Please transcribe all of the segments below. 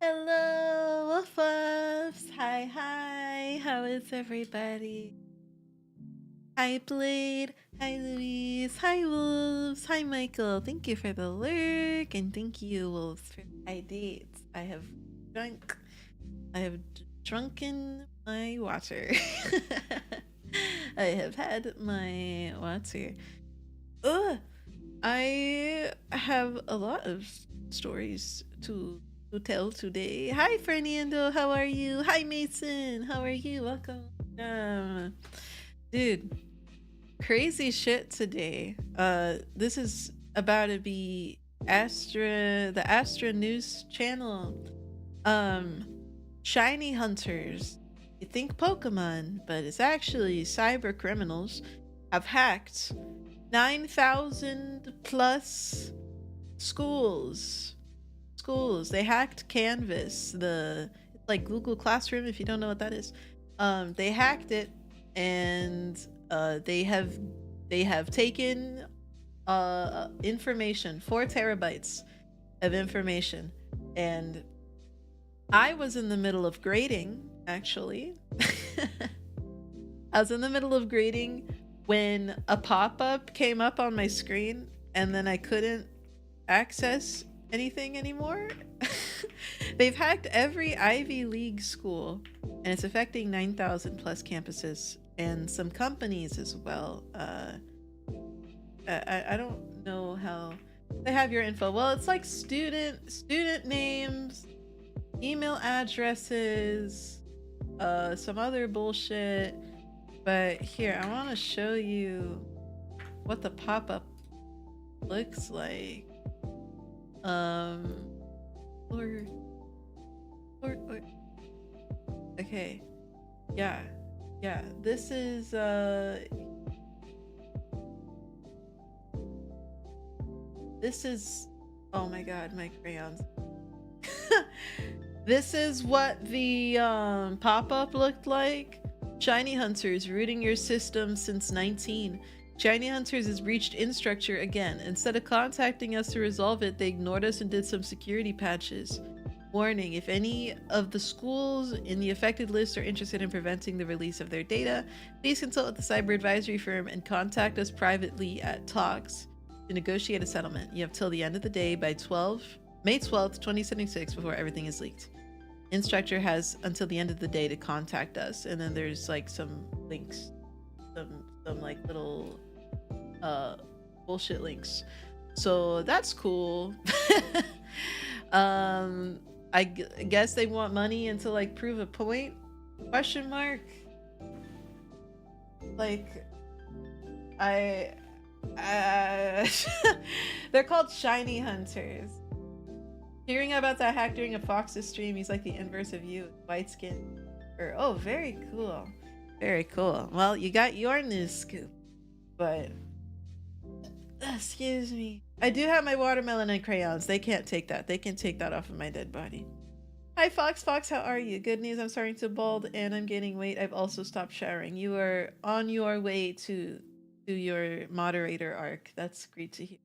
Hello, Wolf Puffs. Hi, hi. How is everybody? Hi, Blade. Hi, Louise. Hi, Wolves. Hi, Michael. Thank you for the lurk, and thank you, Wolves, for the high dates. Drunk. I have drunken my water. I have had my water. Ugh. I have a lot of stories to tell today. Hi, Fernando. How are you? Hi, Mason. How are you? Welcome. Dude, crazy shit today. This is about to be the Astra News channel. Um, Shiny hunters. You think Pokemon, but it's actually cyber criminals have hacked 9,000 plus schools. They hacked Canvas, like Google Classroom, if you don't know what that is. They hacked it, and they have taken information, 4 terabytes of information. And I was in the middle of grading, actually. I was in the middle of grading when a pop-up came up on my screen, and then I couldn't access anything anymore. They've hacked every Ivy League school, and it's affecting 9,000 plus campuses and some companies as well. I don't know how they have your info. Well, it's like student names, email addresses, some other bullshit. But here, I want to show you what the pop-up looks like. Or okay. Yeah. This is oh my god, my crayons. This is what the pop-up looked like. Shiny Hunters rooting your system since 19. Shiny Hunters has breached Instructure again. Instead of contacting us to resolve it, they ignored us and did some security patches. Warning, if any of the schools in the affected list are interested in preventing the release of their data, please consult with the cyber advisory firm and contact us privately at Talks to negotiate a settlement. You have till the end of the day by May 12th, 2076 before everything is leaked. Instructure has until the end of the day to contact us, and then there's like some links, some like little bullshit links. So that's cool. I guess they want money and to like prove a point? Question mark. Like, they're called Shiny Hunters. Hearing about that hack during a Fox's stream, he's like the inverse of you, white skin. Oh, very cool. Very cool. Well, you got your news scoop, but excuse me. I do have my watermelon and crayons. They can't take that. They can take that off of my dead body. Hi, Fox. Fox, how are you? Good news. I'm starting to bald and I'm gaining weight. I've also stopped showering. You are on your way to your moderator arc. That's great to hear.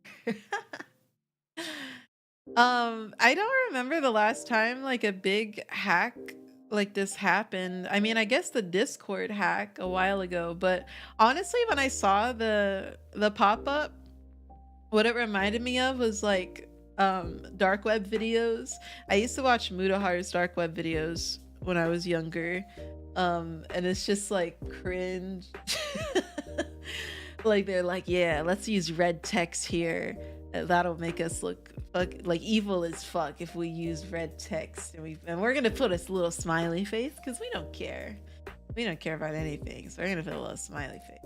I don't remember the last time like a big hack like this happened. I mean, I guess the Discord hack a while ago, but honestly, when I saw the pop-up, what it reminded me of was like dark web videos. I used to watch Mudahar's dark web videos when I was younger. And it's just like cringe. Like they're like, yeah, let's use red text here. That'll make us look like evil as fuck if we use red text, and we're gonna put a little smiley face because we don't care about anything, so we're gonna put a little smiley face.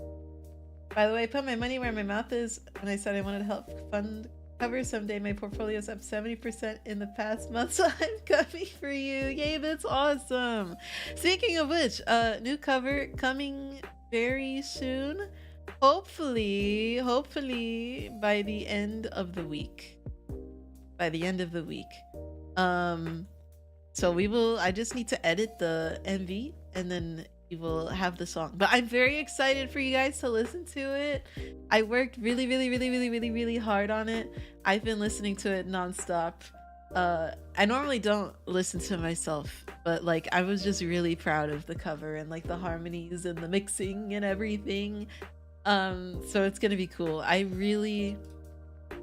By the way, I put my money where my mouth is when I said I wanted to help fund cover someday. My portfolio's up 70% in the past month, so I'm coming for you. Yay, that's awesome. Speaking of which, new cover coming very soon. Hopefully by the end of the week. So I just need to edit the MV and then we will have the song. But I'm very excited for you guys to listen to it. I worked really hard on it. I've been listening to it nonstop. I normally don't listen to myself, but like I was just really proud of the cover and like the harmonies and the mixing and everything. So it's gonna be cool.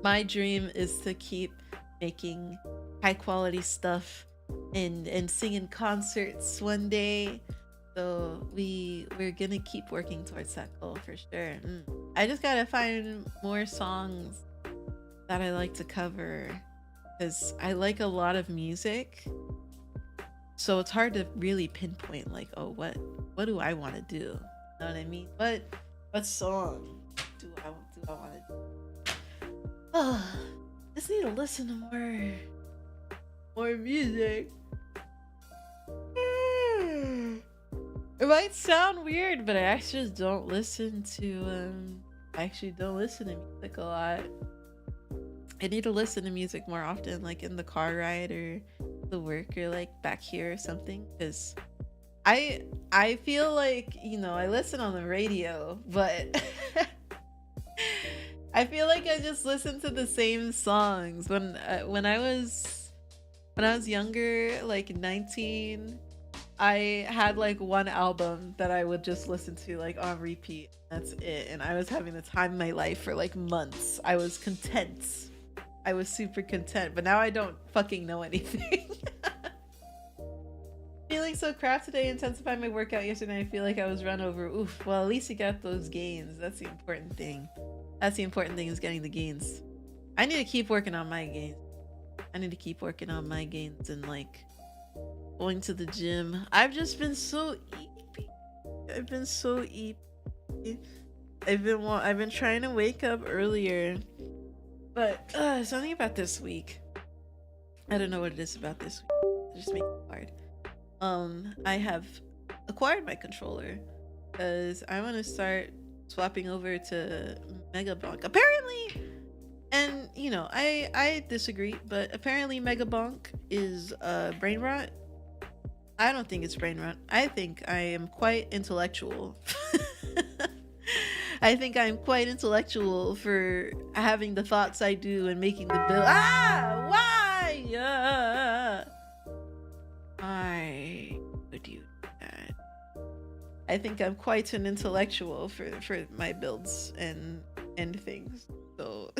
My dream is to keep making high quality stuff and singing concerts one day. So we're gonna keep working towards that goal for sure. I just gotta find more songs that I like to cover, because I like a lot of music. So it's hard to really pinpoint like, oh, what do I want to do? You know what I mean? What song do I want to do? Oh, just need to listen to more music. It might sound weird, but I actually don't listen to music a lot. I need to listen to music more often, like in the car ride or the work or like back here or something, because I feel like, you know, I listen on the radio, but I feel like I just listen to the same songs. When I was younger, like 19, I had like one album that I would just listen to like on repeat. That's it. And I was having the time of my life for like months. I was content. I was super content, but now I don't fucking know anything. Feeling so crap today, intensified my workout yesterday. I feel like I was run over. Oof. Well, at least you got those gains. That's the important thing. That's the important thing, is getting the gains. I need to keep working on my gains. And like going to the gym. I've just been so eepy. I've been trying to wake up earlier. But something about this week. I don't know what it is about this week. It just makes it hard. I have acquired my controller because I want to start swapping over to Megabonk. Apparently, and you know, I disagree, but apparently Megabonk is brain rot. I don't think it's brain rot. I think I am quite intellectual. I think I'm quite intellectual for having the thoughts I do and making the build. Why? I would do that. I think I'm quite an intellectual for my builds and things. So,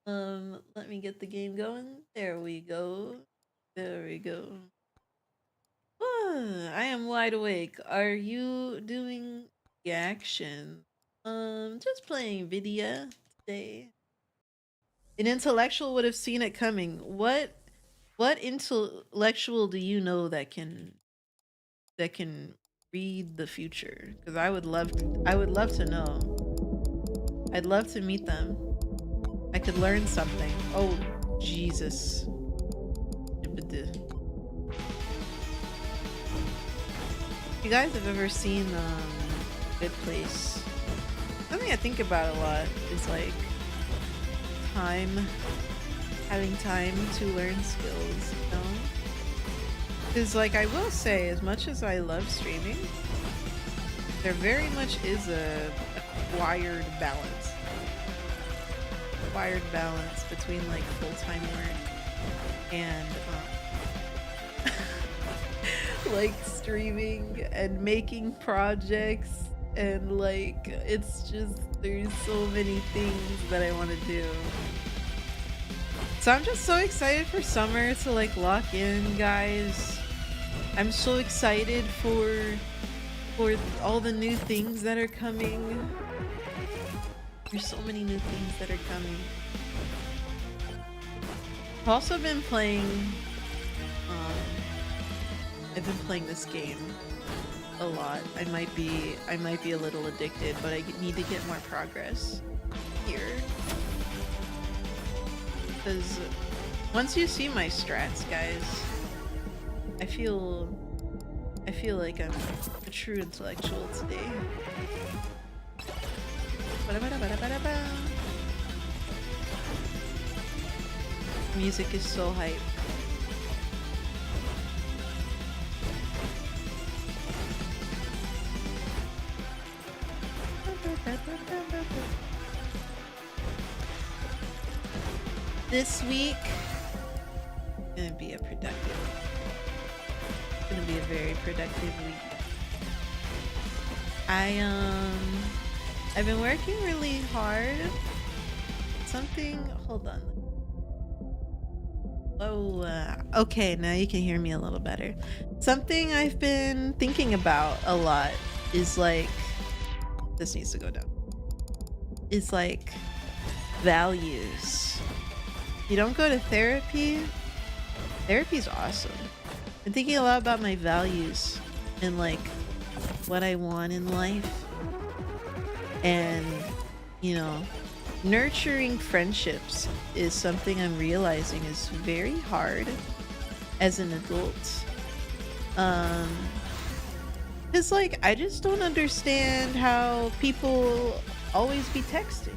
let me get the game going. There we go. I am wide awake. Are you doing the action? Just playing video today. An intellectual would have seen it coming. What intellectual do you know that can read the future? Because I would love to know. I'd love to meet them. I could learn something. Oh, Jesus. You guys have ever seen Good Place? Something I think about a lot is like having time to learn skills, you know? Because like I will say, as much as I love streaming, there very much is a acquired balance between like full-time work and like streaming and making projects, and like it's just, there's so many things that I want to do. So I'm just so excited for summer to like lock in, guys. I'm so excited for all the new things that are coming. There's so many new things that are coming. I've also been playing I've been playing this game a lot. I might be a little addicted, but I need to get more progress here. Because once you see my strats, guys, I feel like I'm a true intellectual today. Music is so hype. this week gonna be a productive. It's gonna be a very productive week. I've been working really hard. Something. Hold on. Oh, okay. Now you can hear me a little better. Something I've been thinking about a lot is like, this needs to go down. Is like values. You don't go to therapy. Therapy's awesome. I'm thinking a lot about my values and like what I want in life. And, you know, nurturing friendships is something I'm realizing is very hard as an adult. Cause like, I just don't understand how people always be texting.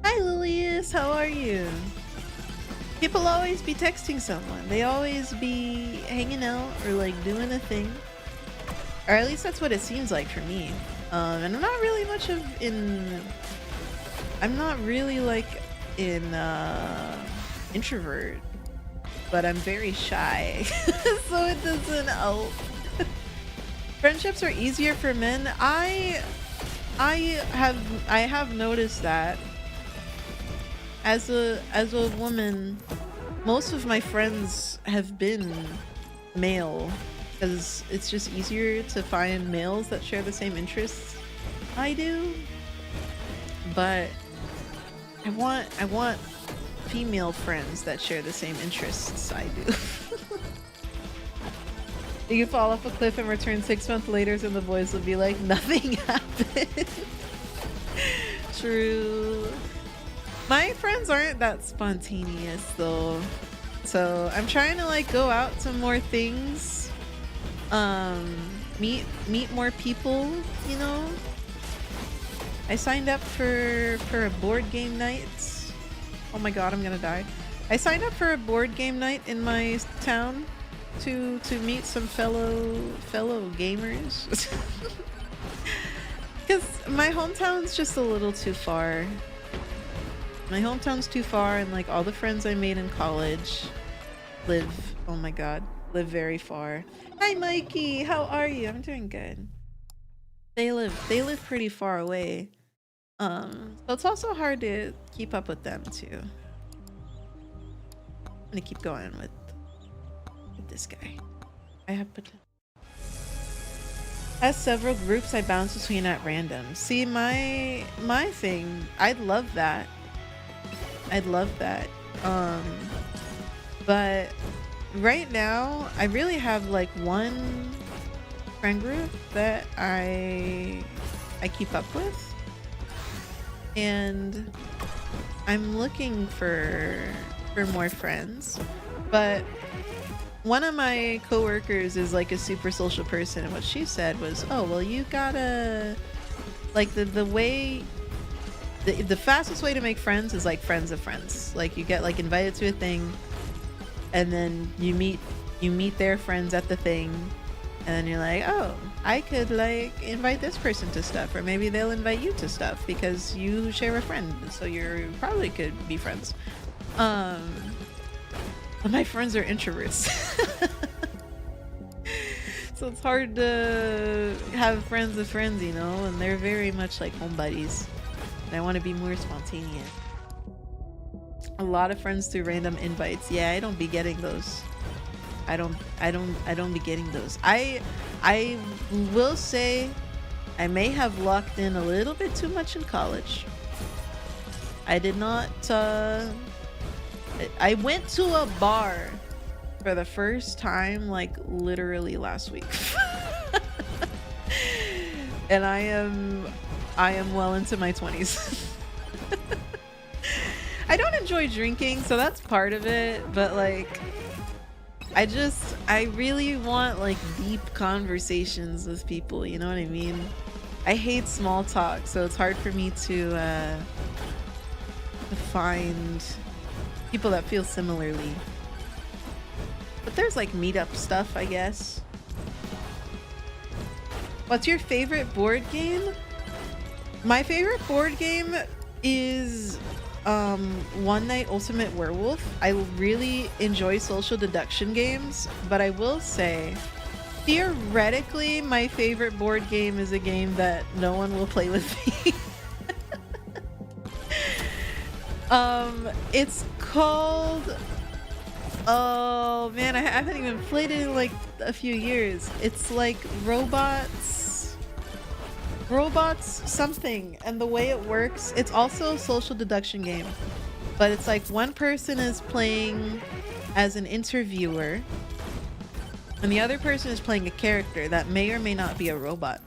Hi Lilius, how are you? People always be texting someone. They always be hanging out or like doing a thing. Or at least that's what it seems like for me. And I'm not really much of I'm not really like introvert, but I'm very shy. So it doesn't help. Friendships are easier for men. I have noticed that as a woman, most of my friends have been male because it's just easier to find males that share the same interests I do. But I want female friends that share the same interests I do. You can fall off a cliff and return 6 months later and the boys will be like, nothing happened. True. My friends aren't that spontaneous though. So I'm trying to like go out to more things. Meet more people, you know? I signed up for a board game night. Oh my god, I'm gonna die. I signed up for a board game night in my town to meet some fellow gamers. Because my hometown's just a little too far. My hometown's too far, and like all the friends I made in college live, oh my god, live very far. Hi Mikey, how are you? I'm doing good. They live pretty far away. So it's also hard to keep up with them too. I'm gonna keep going with this guy. I have potential. Has several groups I bounce between at random. See, my thing, I'd love that. I'd love that. But right now I really have like one friend group that I keep up with, and I'm looking for more friends. But one of my coworkers is like a super social person, and what she said was, oh well, you gotta like the fastest way to make friends is like friends of friends. Like you get like invited to a thing, and then you meet their friends at the thing, and then you're like, oh, I could like invite this person to stuff, or maybe they'll invite you to stuff because you share a friend, so you probably could be friends. But my friends are introverts. So it's hard to have friends of friends, you know, and they're very much like home buddies. And I want to be more spontaneous. A lot of friends through random invites. Yeah, I don't be getting those. I don't be getting those. I will say I may have locked in a little bit too much in college. I did not I went to a bar for the first time like literally last week. And I am well into my 20s. I don't enjoy drinking, so that's part of it, but like I really want like deep conversations with people, you know what I mean? I hate small talk, so it's hard for me to find people that feel similarly. But there's like meetup stuff, I guess. What's your favorite board game? My favorite board game is One Night Ultimate Werewolf. I really enjoy social deduction games, but I will say, theoretically, my favorite board game is a game that no one will play with me. It's called... Oh man, I haven't even played it in like a few years. It's like robots something, and the way it works, it's also a social deduction game, but it's like one person is playing as an interviewer and the other person is playing a character that may or may not be a robot,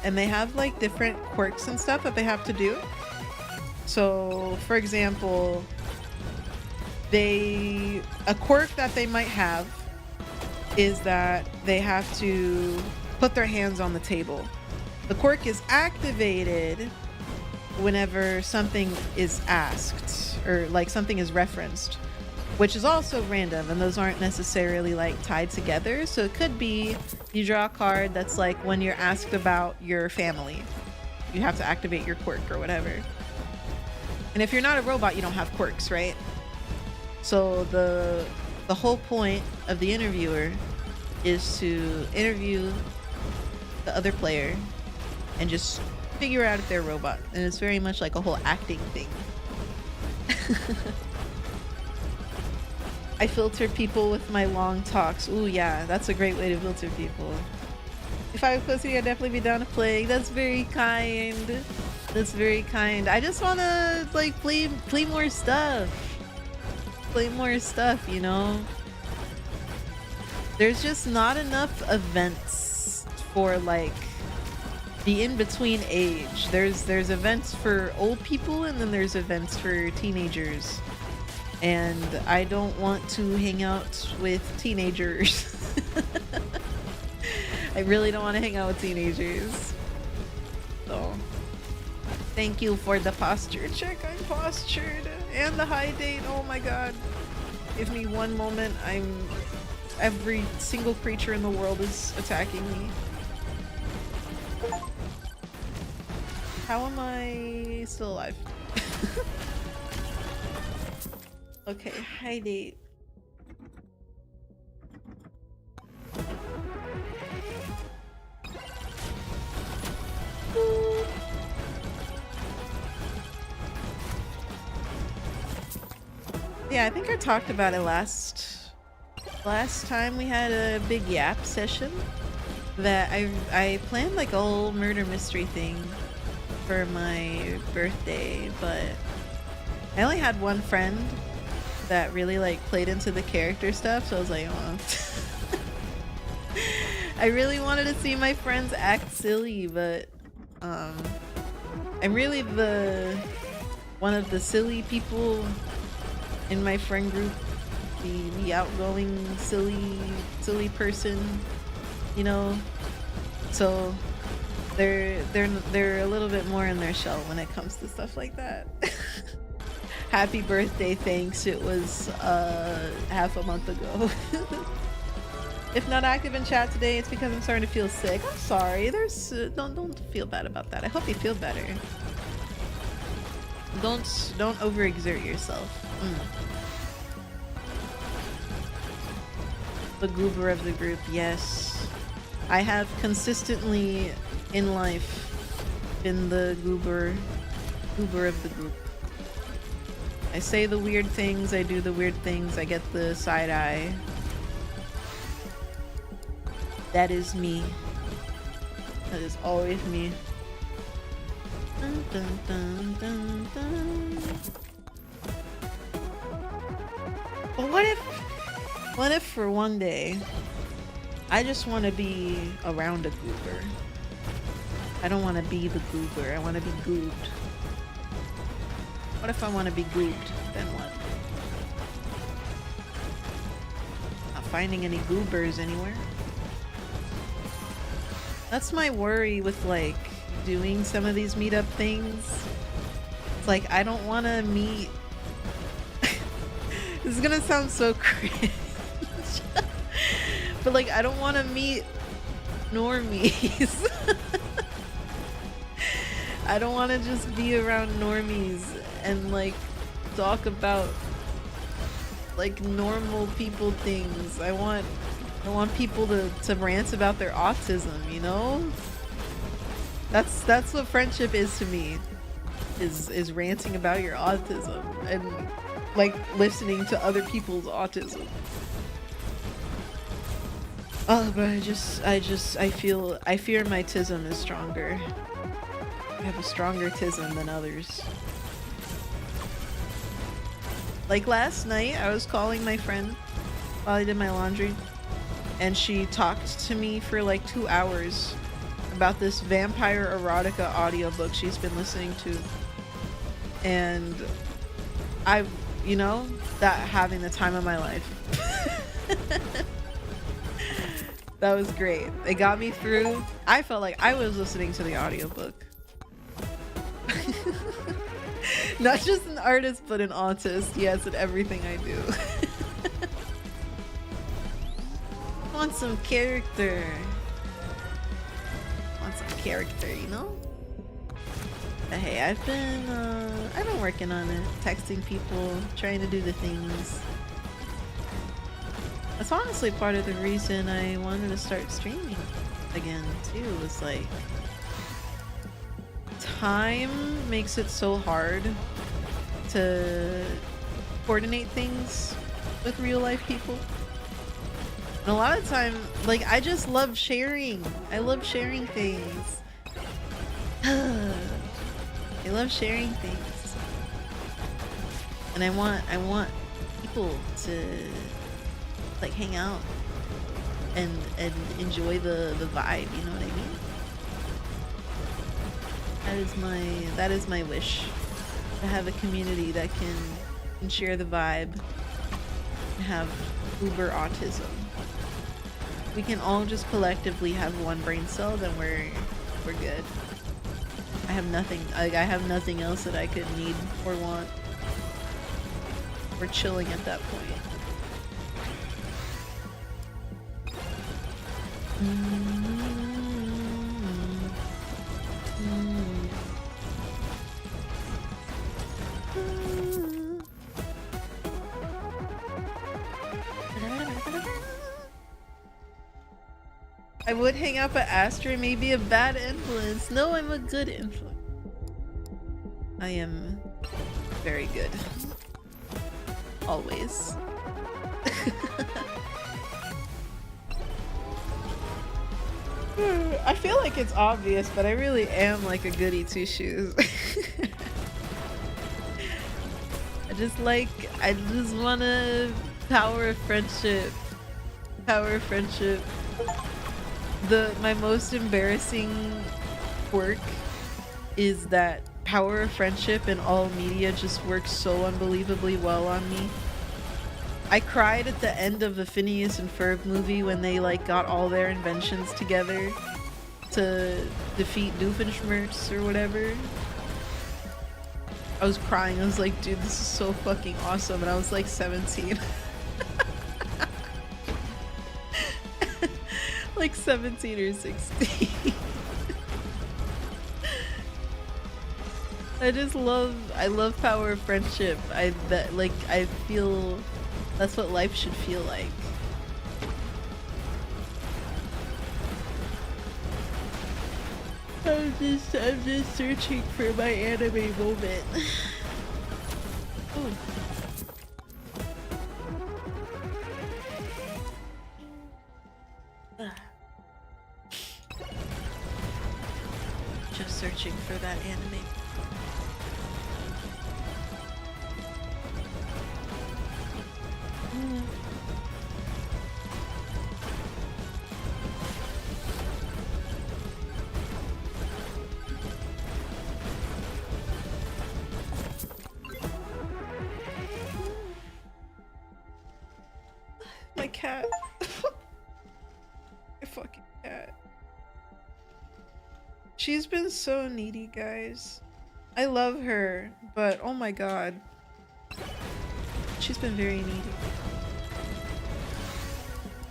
and they have like different quirks and stuff that they have to do. So for example, a quirk that they might have is that they have to put their hands on the table. The quirk is activated whenever something is asked or like something is referenced, which is also random, and those aren't necessarily like tied together. So it could be you draw a card that's like when you're asked about your family, you have to activate your quirk or whatever. And if you're not a robot, you don't have quirks, right? So the whole point of the interviewer is to interview the other player and just figure out if they're a robot. And it's very much like a whole acting thing. I filter people with my long talks. Ooh, yeah, that's a great way to filter people. If I was pussy, I'd definitely be down to play. That's very kind. That's very kind. I just want to like play more stuff. Play more stuff, you know? There's just not enough events for like the in-between age. There's events for old people and then there's events for teenagers. And I don't want to hang out with teenagers. I really don't want to hang out with teenagers. So, thank you for the posture check. I'm postured. And the high date. Oh my god. Give me one moment. Every single creature in the world is attacking me. How am I still alive? Okay, high date. Yeah, I think I talked about it last time we had a big yap session, that I planned like a whole murder mystery thing for my birthday, but I only had one friend that really like played into the character stuff, so I was like, oh. I really wanted to see my friends act silly, but I'm really one of the silly people in my friend group, the outgoing silly person, you know. So they're a little bit more in their shell when it comes to stuff like that. Happy birthday, thanks. It was half a month ago. If not active in chat today, it's because I'm starting to feel sick. I'm sorry. There's don't feel bad about that. I hope you feel better. Don't overexert yourself. The goober of the group, yes. I have consistently in life been the goober of the group. I say the weird things, I do the weird things, I get the side eye. That is me. That is always me. Dun, dun, dun, dun, dun. But what if for one day I just want to be around a goober? I don't want to be the goober, I want to be goobed. What if I want to be goobed? Then what? Not finding any goobers anywhere. That's my worry with like doing some of these meetup things. It's like I don't want to meet. This is gonna sound so cringe. But like I don't want to meet normies. I don't want to just be around normies and like talk about like normal people things. I want people to rant about their autism, you know? That's what friendship is to me. Is ranting about your autism and like listening to other people's autism. Oh, but I fear my tism is stronger. I have a stronger tism than others. Like last night, I was calling my friend while I did my laundry, and she talked to me for like 2 hours about this vampire erotica audiobook she's been listening to. And I've, you know, that having the time of my life. That was great. It got me through. I felt like I was listening to the audiobook. Not just an artist, but an autist. Yes, in everything I do. Want some character. Want some character, you know? But hey, I've been working on it. Texting people, trying to do the things. That's honestly part of the reason I wanted to start streaming again, too. Was like, time makes it so hard to coordinate things with real life people. And a lot of time, like, I just love sharing. I love sharing things. I love sharing things. And I want people to like hang out and enjoy the vibe, you know what I mean? That is my wish, to have a community that can share the vibe and have uber autism. We can all just collectively have one brain cell, then we're good. I have nothing else that I could need or want. We're chilling at that point. I would hang out, but Astra may be a bad influence. No, I'm a good influence. I am very good. Always. I feel like it's obvious, but I really am like a goody two shoes. I just wanna power of friendship. Power of friendship. My most embarrassing quirk is that power of friendship in all media just works so unbelievably well on me. I cried at the end of the Phineas and Ferb movie when they like got all their inventions together to defeat Doofenshmirtz or whatever. I was crying. I was like, dude, this is so fucking awesome. And I was like 17. Like 17 or 16. I love power of friendship. I feel that's what life should feel like. I'm just searching for my anime moment. Oh. Just searching for that anime. My cat. My fucking cat. She's been so needy, guys. I love her, but oh my god. She's been very needy.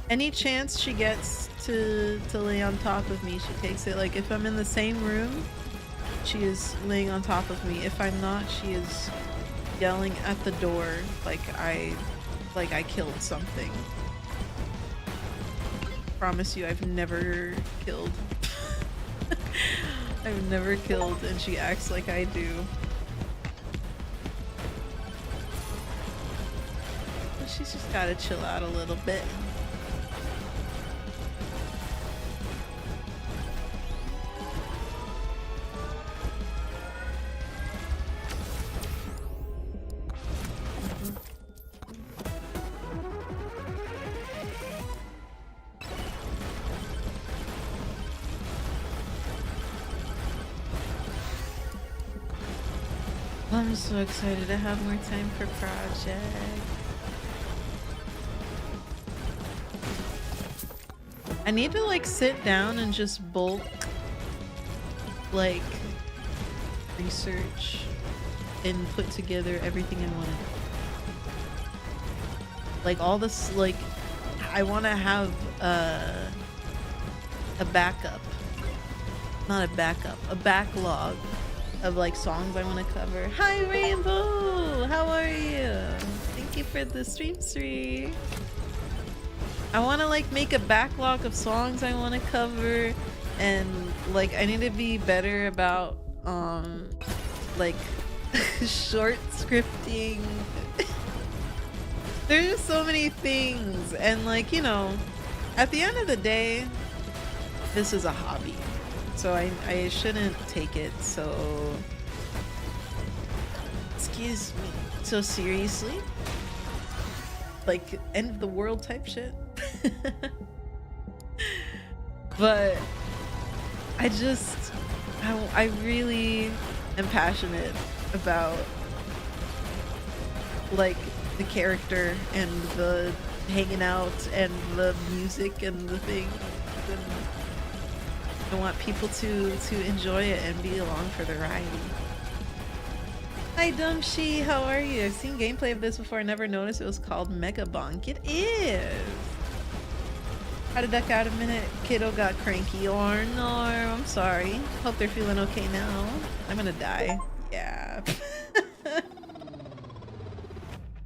Any chance she gets to lay on top of me, she takes it. Like if I'm in the same room, she is laying on top of me. If I'm not, she is yelling at the door like I killed something. Promise you, I've never killed. I've never killed, and she acts like I do. But she's just gotta chill out a little bit. I'm so excited to have more time for project. I need to like sit down and just bulk like research and put together everything I want to do. Like all this, like I want to have a backup, not a backup, a backlog of like songs I want to cover. Hi Rainbow, how are you? Thank you for the stream. I want to like make a backlog of songs I want to cover, and like I need to be better about like short scripting. There's just so many things, and like, you know, at the end of the day, this is a hobby. So I shouldn't take it so, excuse me, so seriously. Like end of the world type shit. But I really am passionate about like the character and the hanging out and the music and the things, and I want people to enjoy it and be along for the ride. Hi Dumpshy, how are you? I've seen gameplay of this before. I never noticed it was called Megabonk. It is! Had to duck out a minute. Kiddo got cranky. Or no, I'm sorry. Hope they're feeling okay now. I'm gonna die. Yeah.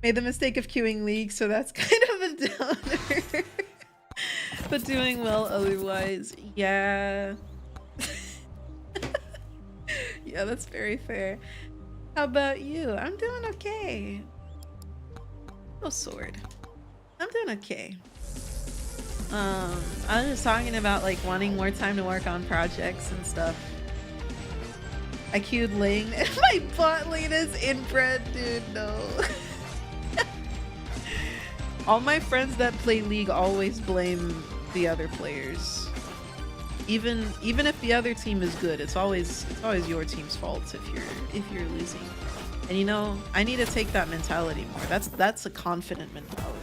Made the mistake of queuing League, so that's kind of a downer. But doing well otherwise. Yeah. Yeah, that's very fair. How about you? I'm doing okay. Oh, sword. I'm doing okay. I was just talking about like wanting more time to work on projects and stuff. I queued Ling and my bot lane is inbred, dude. No. All my friends that play League always blame the other players. Even if the other team is good, it's always your team's fault if you're losing. And you know, I need to take that mentality more. That's a confident mentality.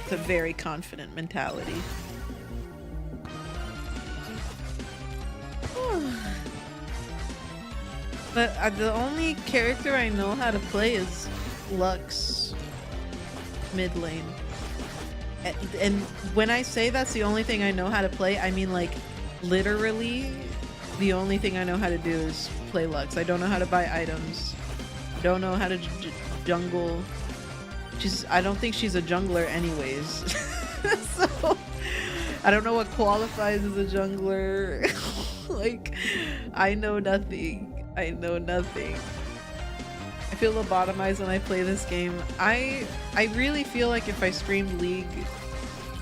It's a very confident mentality. But the only character I know how to play is Lux mid lane. And when I say that's the only thing I know how to play, I mean like literally the only thing I know how to do is play Lux. I don't know how to buy items. Don't know how to jungle. I don't think she's a jungler anyways. So I don't know what qualifies as a jungler. Like, I know nothing. I know nothing. I feel lobotomized when I play this game. I really feel like if I streamed League,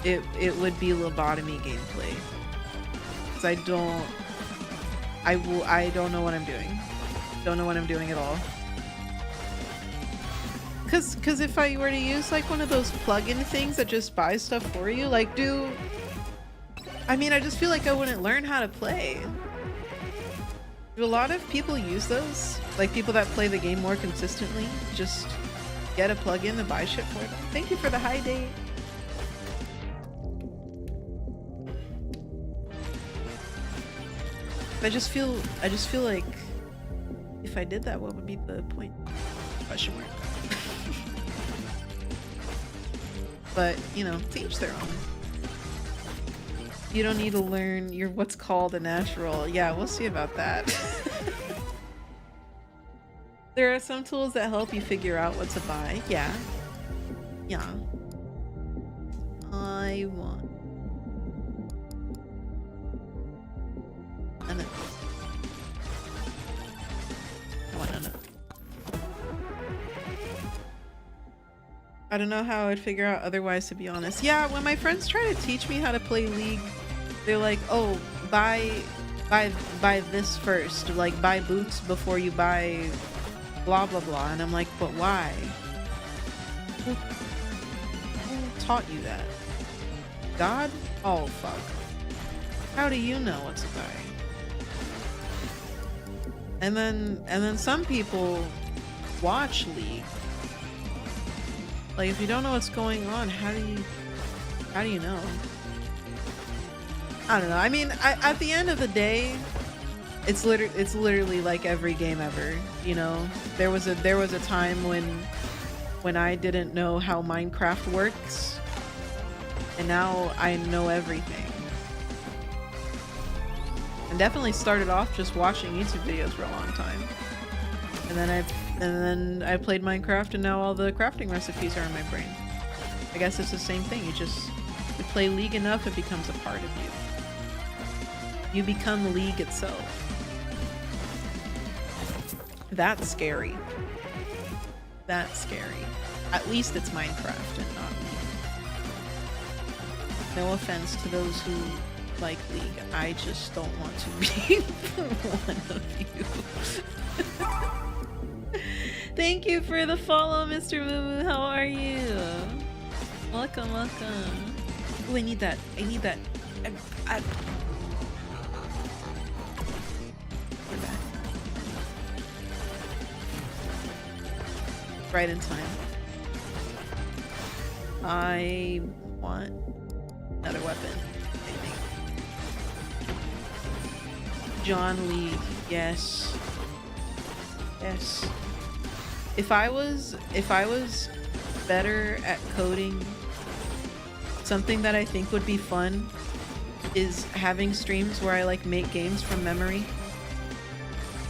it would be lobotomy gameplay. Cause I don't know what I'm doing. Don't know what I'm doing at all. Cause if I were to use like one of those plugin things that just buys stuff for you, like I mean, I just feel like I wouldn't learn how to play. Do a lot of people use those? Like people that play the game more consistently, just get a plugin to buy shit for them? Thank you for the high date. I just feel like if I did that, what would be the point? Question mark. But, you know, to each their own. You don't need to learn your what's called a natural. Yeah, we'll see about that. There are some tools that help you figure out what to buy. Yeah. Yeah. I want. And then I want to know. I don't know how I'd figure out otherwise, to be honest. Yeah, when my friends try to teach me how to play League, they're like, "Oh, buy this first. Like, buy boots before you buy blah blah blah." And I'm like, "But why? Who taught you that? God? Oh fuck. How do you know what to buy?" And then some people watch League. Like, if you don't know what's going on, how do you know? I don't know. I mean, at the end of the day, it's literally like every game ever, you know? There was a time when I didn't know how Minecraft works, and now I know everything. And definitely started off just watching YouTube videos for a long time. And then I played Minecraft, and now all the crafting recipes are in my brain. I guess it's the same thing. You play League enough, it becomes a part of you. You become League itself. That's scary. That's scary. At least it's Minecraft and not League. No offense to those who like League. I just don't want to be one of you. Thank you for the follow, Mr. Moo Moo. How are you? Welcome, welcome. Oh, I need that. I need that. We're back. Right in time. I want another weapon, I think. John Lee, yes. Yes. If I was better at coding, something that I think would be fun is having streams where I like make games from memory.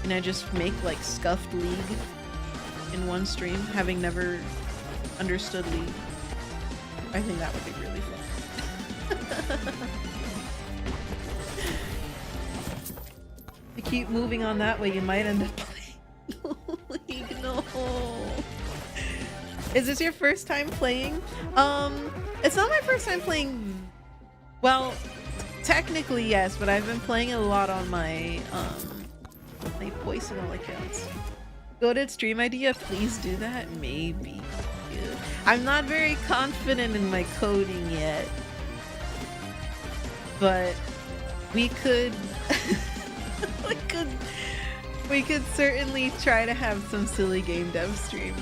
And I just make like scuffed League in one stream, having never understood League. I think that would be really fun. If you keep moving on that way, you might end up playing League. No. Is this your first time playing? It's not my first time playing. Well, technically yes, but I've been playing a lot on my my voiceover accounts. Goated stream idea, please do that. Maybe. Yeah. I'm not very confident in my coding yet, but we could we could certainly try to have some silly game dev streams.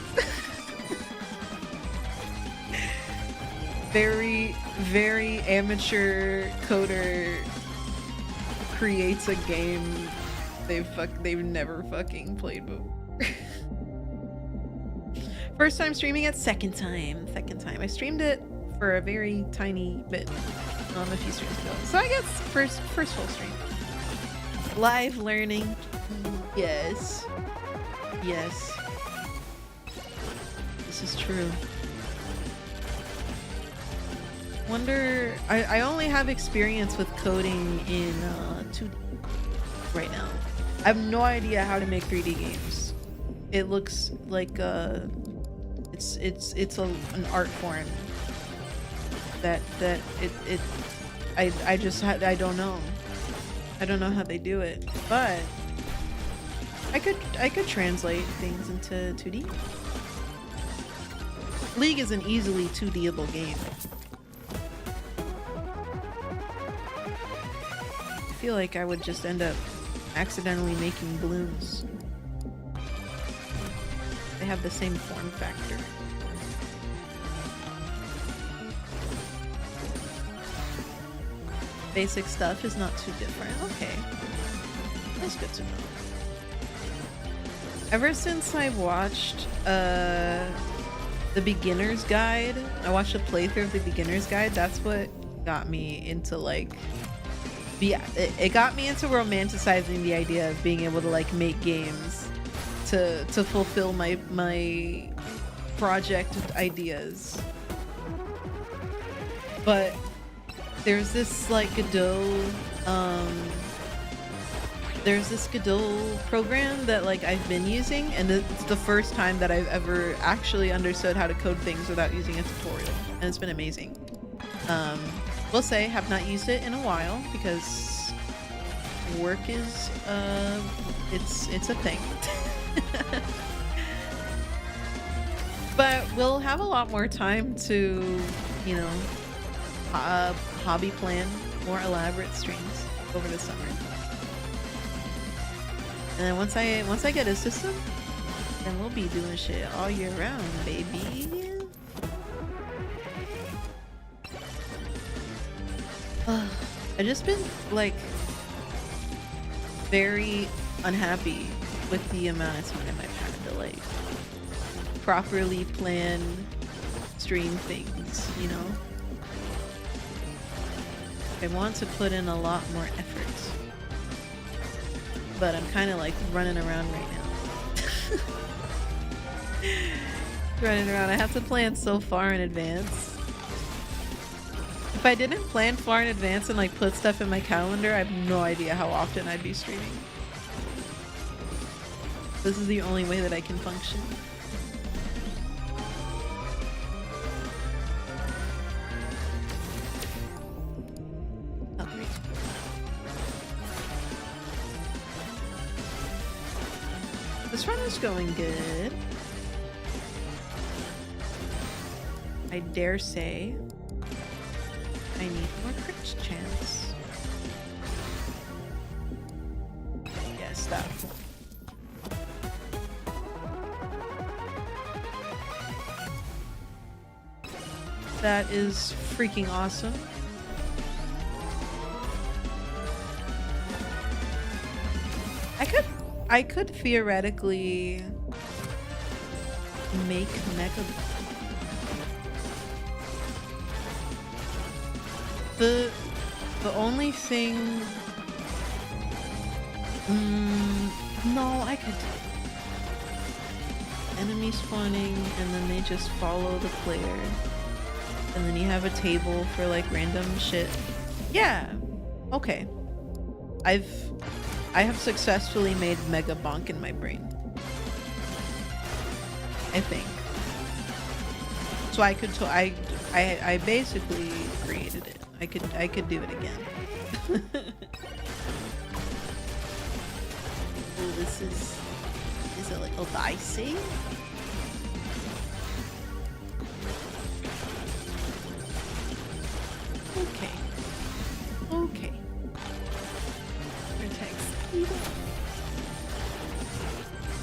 Very, very amateur coder creates a game they've never fucking played before. First time streaming it, second time. I streamed it for a very tiny bit a few streams ago. So I guess first full stream. Live learning. Yes. Yes. This is true. Wonder, I only have experience with coding in 2D right now. I have no idea how to make 3D games. It looks like it's an art form that I don't know. I don't know how they do it, but I could translate things into 2D. League is an easily 2D'able game. I feel like I would just end up accidentally making balloons. They have the same form factor. Basic stuff is not too different. Okay. That's good to know. Ever since I watched the beginner's guide, I watched a playthrough of the beginner's guide, that's what got me into like it got me into romanticizing the idea of being able to like make games to fulfill my project ideas. But there's this like Godot program that like I've been using, and it's the first time that I've ever actually understood how to code things without using a tutorial, and it's been amazing. Will say have not used it in a while because work is it's a thing. But we'll have a lot more time to, you know, hobby plan more elaborate streams over the summer. And then once I get a system, then we'll be doing shit all year round, baby. I've just been like very unhappy with the amount of time I've had to like properly plan stream things, you know? I want to put in a lot more effort, but I'm kind of like running around right now. Running around. I have to plan so far in advance. If I didn't plan far in advance and like put stuff in my calendar, I have no idea how often I'd be streaming. This is the only way that I can function. This run is going good. I dare say I need more crit chance. Yes, that. That is freaking awesome. I could theoretically make Megabonk. The only thing... no, I could... Enemy spawning, and then they just follow the player. And then you have a table for like random shit. Yeah! Okay. I have successfully made Megabonk in my brain. I think. So I could... I basically created it. I could do it again. Oh, this is it like dicey? Okay. Okay.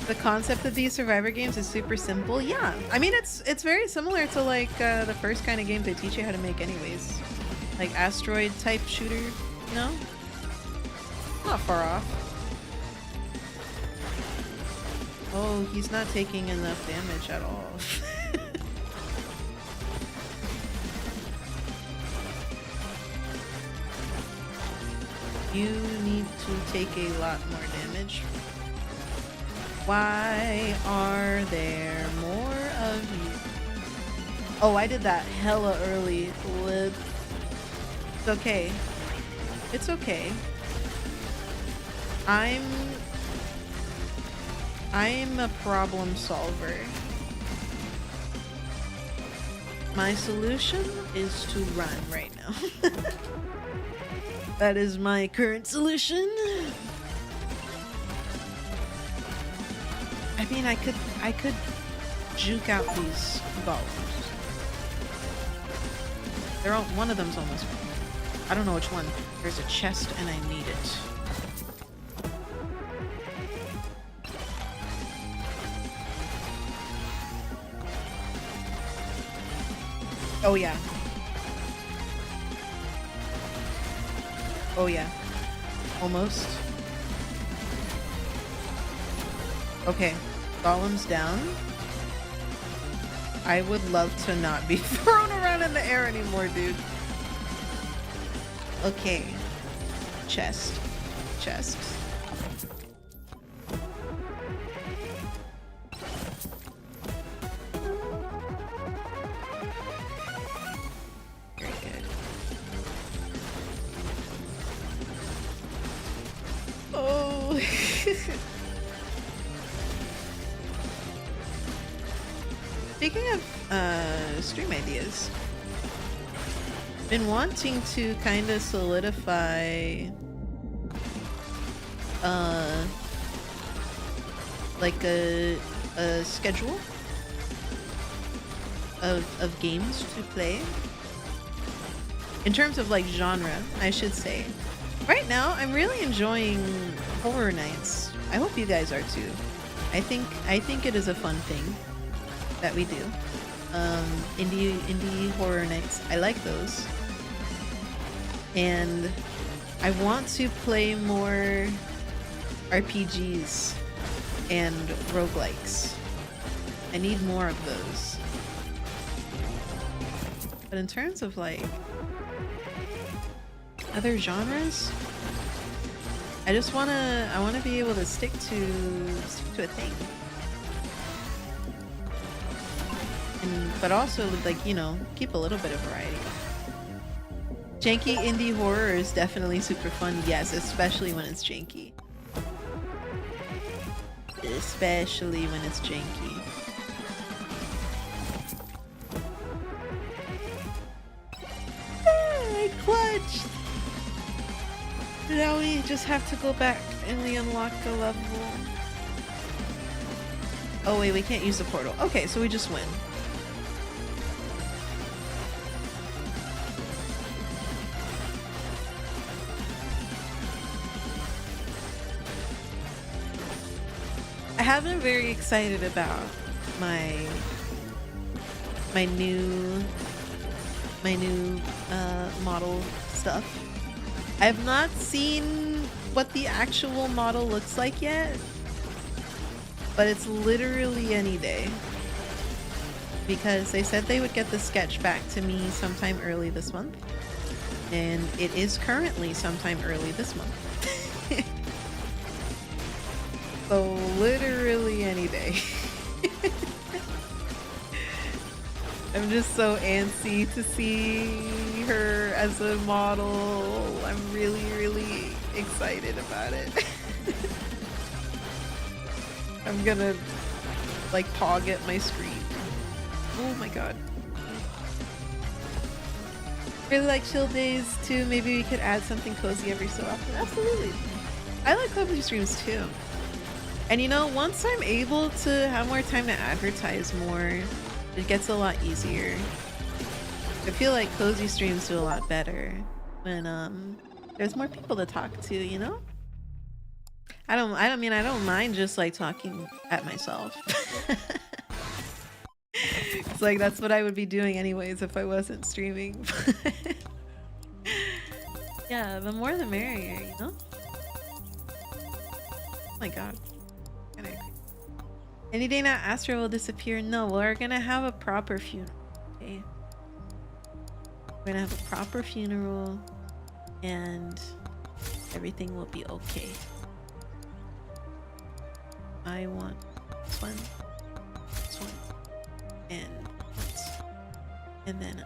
The concept of these survivor games is super simple. Yeah, I mean it's very similar to like the first kind of games they teach you how to make anyways. Like asteroid type shooter, you know? Not far off. Oh, he's not taking enough damage at all. You need to take a lot more damage. Why are there more of you? Oh, I did that hella early. It's okay. It's okay. I'm a problem solver. My solution is to run right now. That is my current solution. I mean, I could juke out these golems. They're all, one of them's almost. I don't know which one. There's a chest and I need it. Oh yeah. Oh yeah. Almost. Okay. Golem's down. I would love to not be thrown around in the air anymore, dude. Okay. Chest. Chest. Speaking of stream ideas, been wanting to kind of solidify like a schedule of games to play in terms of like genre, I should say. Right now I'm really enjoying horror nights. I hope you guys are too. I think it is a fun thing that we do. Indie horror nights, I like those. And I want to play more RPGs and roguelikes. I need more of those. But in terms of like other genres, I wanna be able to stick to a thing. But also like, you know, keep a little bit of variety. Janky indie horror is definitely super fun, yes, especially when it's janky. Especially when it's janky. I clutched! Now we just have to go back and we unlock a level. Oh wait, we can't use the portal. Okay, so we just win. I have been very excited about my new model stuff. I have not seen what the actual model looks like yet, but it's literally any day because they said they would get the sketch back to me sometime early this month, and it is currently sometime early this month. So literally any day. I'm just so antsy to see her as a model. I'm really, really excited about it. I'm gonna like pog at my screen. Oh my god. Really like chill days too. Maybe we could add something cozy every so often. Absolutely. I like cozy streams too. And you know, once I'm able to have more time to advertise more, it gets a lot easier. I feel like cozy streams do a lot better when there's more people to talk to, you know? I don't mind just like talking at myself. It's like that's what I would be doing anyways if I wasn't streaming. Yeah, the more the merrier, you know? Oh my god. Any day now Astra will disappear. No, we're gonna have a proper funeral. Okay. We're gonna have a proper funeral and everything will be okay. I want this one, and this. And then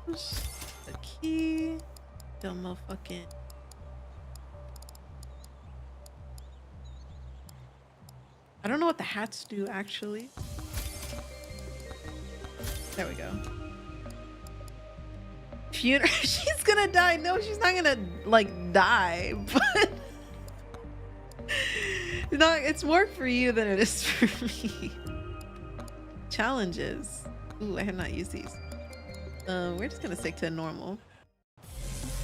where's the key? Dumb motherfucking. I don't know what the hats do actually. There we go. Funeral. She's gonna die. No, she's not gonna like die, but no, it's more for you than it is for me. Challenges. Ooh, I have not used these. We're just gonna stick to normal.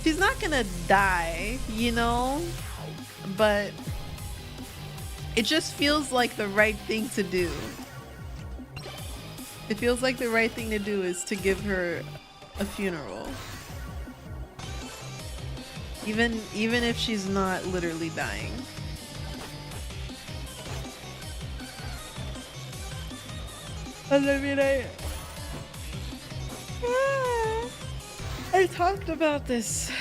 She's not gonna die, you know, but it just feels like the right thing to do. It feels like the right thing to do is to give her a funeral. Even if she's not literally dying. And I mean, I talked about this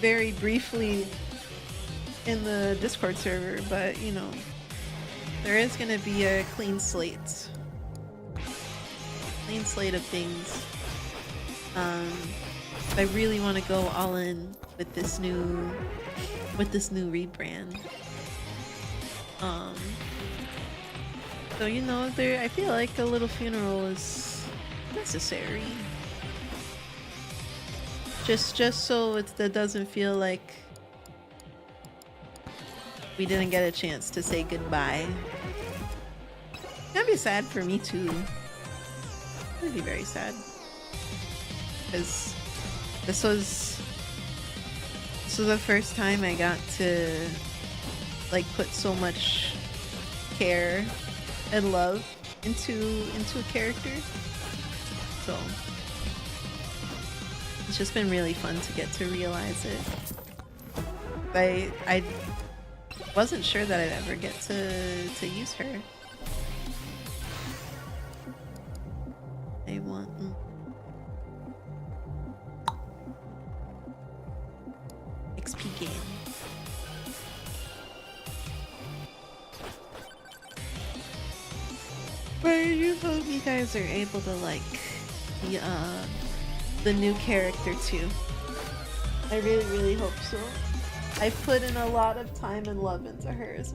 very briefly in the Discord server, but you know, there is going to be a clean slate of things Um, I really want to go all in with this new rebrand. So you know, I feel like a little funeral is necessary. Just so that doesn't feel like we didn't get a chance to say goodbye. That'd be sad for me too. It'd be very sad. Because this was the first time I got to like put so much care and love into a character. So it's just been really fun to get to realize it. I wasn't sure that I'd ever get to use her. I want XP game. But I do hope you guys are able to like the new character too. I really hope so. I put in a lot of time and love into hers.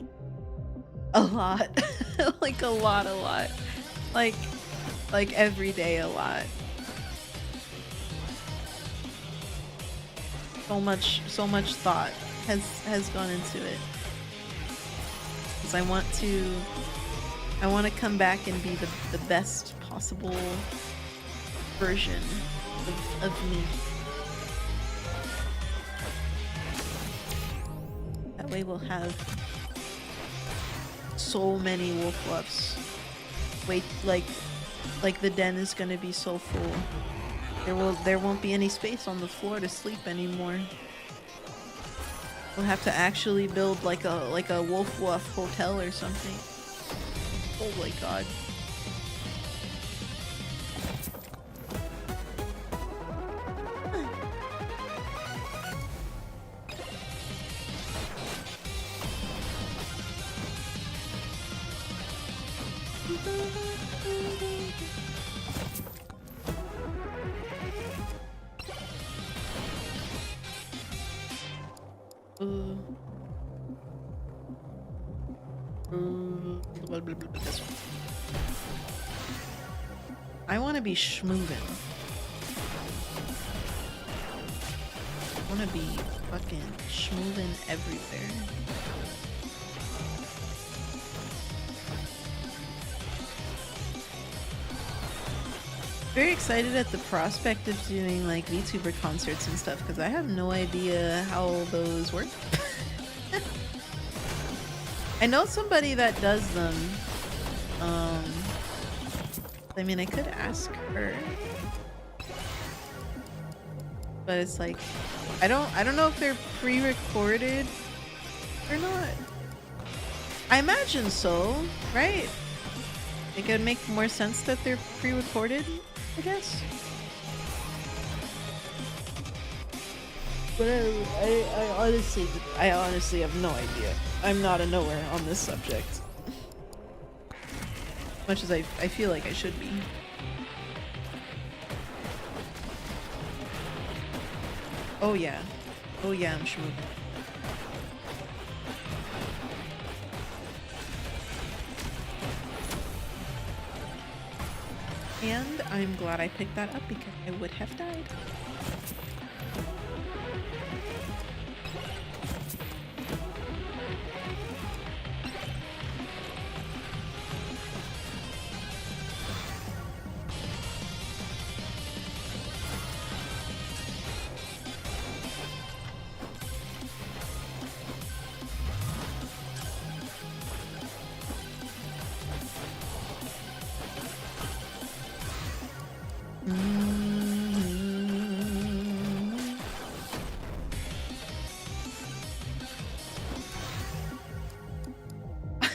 A lot. Like a lot. Like every day a lot. So much thought has gone into it. Because I want to come back and be the best possible version of me. That way we'll have so many wolf loves. Wait, like the den is gonna be so full. There won't be any space on the floor to sleep anymore. We'll have to actually build like a wolf hotel or something. Oh my god. This one. I want to be schmoovin'. I want to be fucking schmoovin' everywhere. Very excited at the prospect of doing like VTuber concerts and stuff because I have no idea how those work. I know somebody that does them. I mean, I could ask her, but it's like I don't know if they're pre-recorded or not. I imagine so, right? It could make more sense that they're pre-recorded, I guess. But I honestly have no idea. I'm not a knower on this subject. Much as I feel like I should be. Oh yeah. Oh yeah, I'm schmoovin'. And I'm glad I picked that up because I would have died.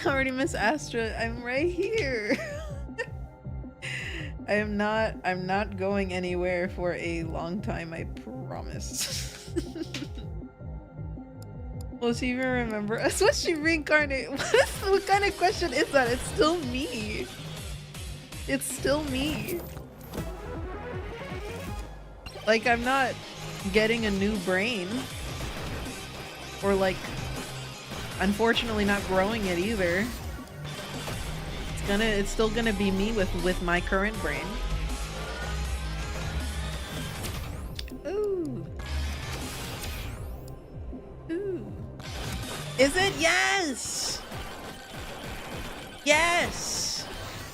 Already Miss Astra, I'm right here. I'm not going anywhere for a long time, I promise. Will she even remember us? Was she reincarnate? What kind of question is that? It's still me. It's still me. Like, I'm not getting a new brain. Or, like, unfortunately not growing it either. It's still gonna be me with my current brain. Ooh. Ooh. Is it? Yes! Yes!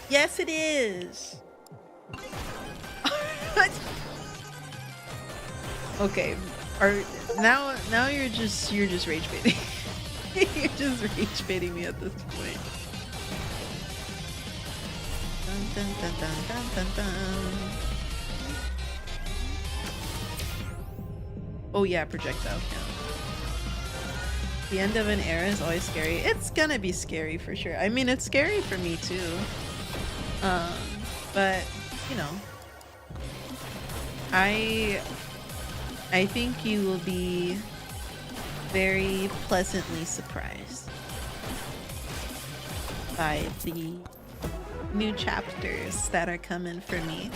Yes, it is! Okay. Now you're just rage baiting. You're just rage baiting me at this point. Dun, dun, dun, dun, dun, dun. Oh yeah, projectile count. The end of an era is always scary. It's gonna be scary for sure. I mean, it's scary for me too. But you know, I think you will be very pleasantly surprised by the new chapters that are coming for me.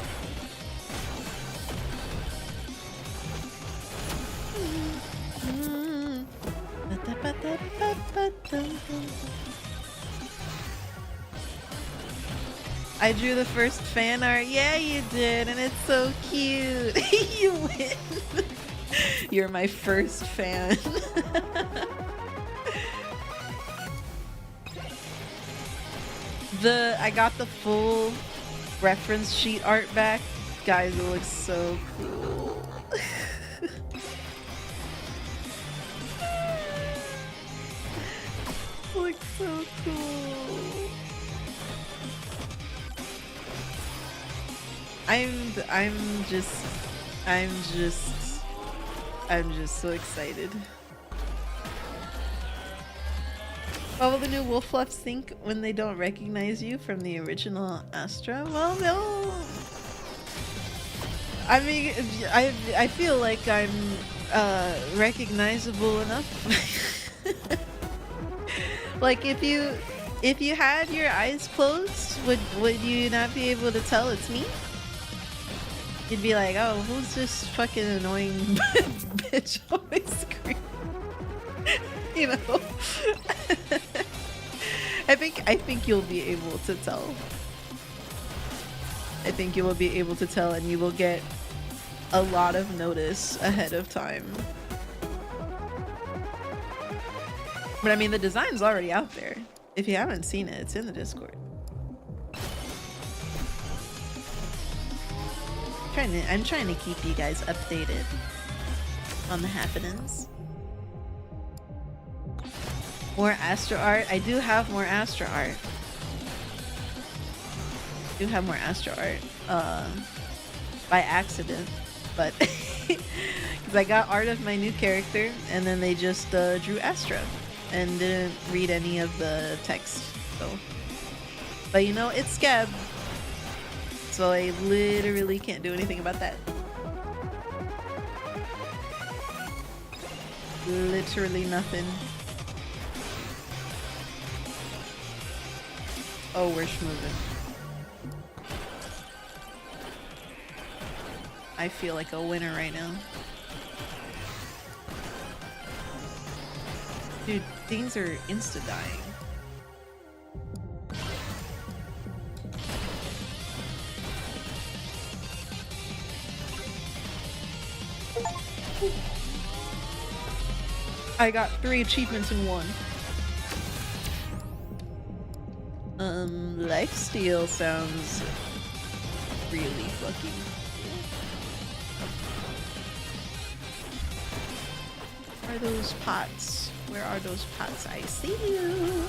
I drew the first fan art. Yeah, you did, and it's so cute. You win. You're my first fan. I got the full reference sheet art back. Guys, it looks so cool. Looks so cool. I'm just so excited. What will the new wolf fluffs think when they don't recognize you from the original Astra? Well, no. I mean, I feel like I'm recognizable enough. Like if you had your eyes closed, would you not be able to tell it's me? You'd be like, oh, who's this fucking annoying bitch on my screen? You know? I think you'll be able to tell. I think you will be able to tell, and you will get a lot of notice ahead of time. But I mean, the design's already out there. If you haven't seen it, it's in the Discord. I'm trying to keep you guys updated on the happenings. More Astra art. I do have more Astra art. By accident, but because I got art of my new character and then they just drew Astra and didn't read any of the text. So, but you know, it's Scab, so I literally can't do anything about that. Literally nothing. Oh, we're schmoozing. I feel like a winner right now. Dude, things are insta-dying. I got 3 achievements in 1. Lifesteal sounds really fucking cool. Where are those pots? Where are those pots? I see you.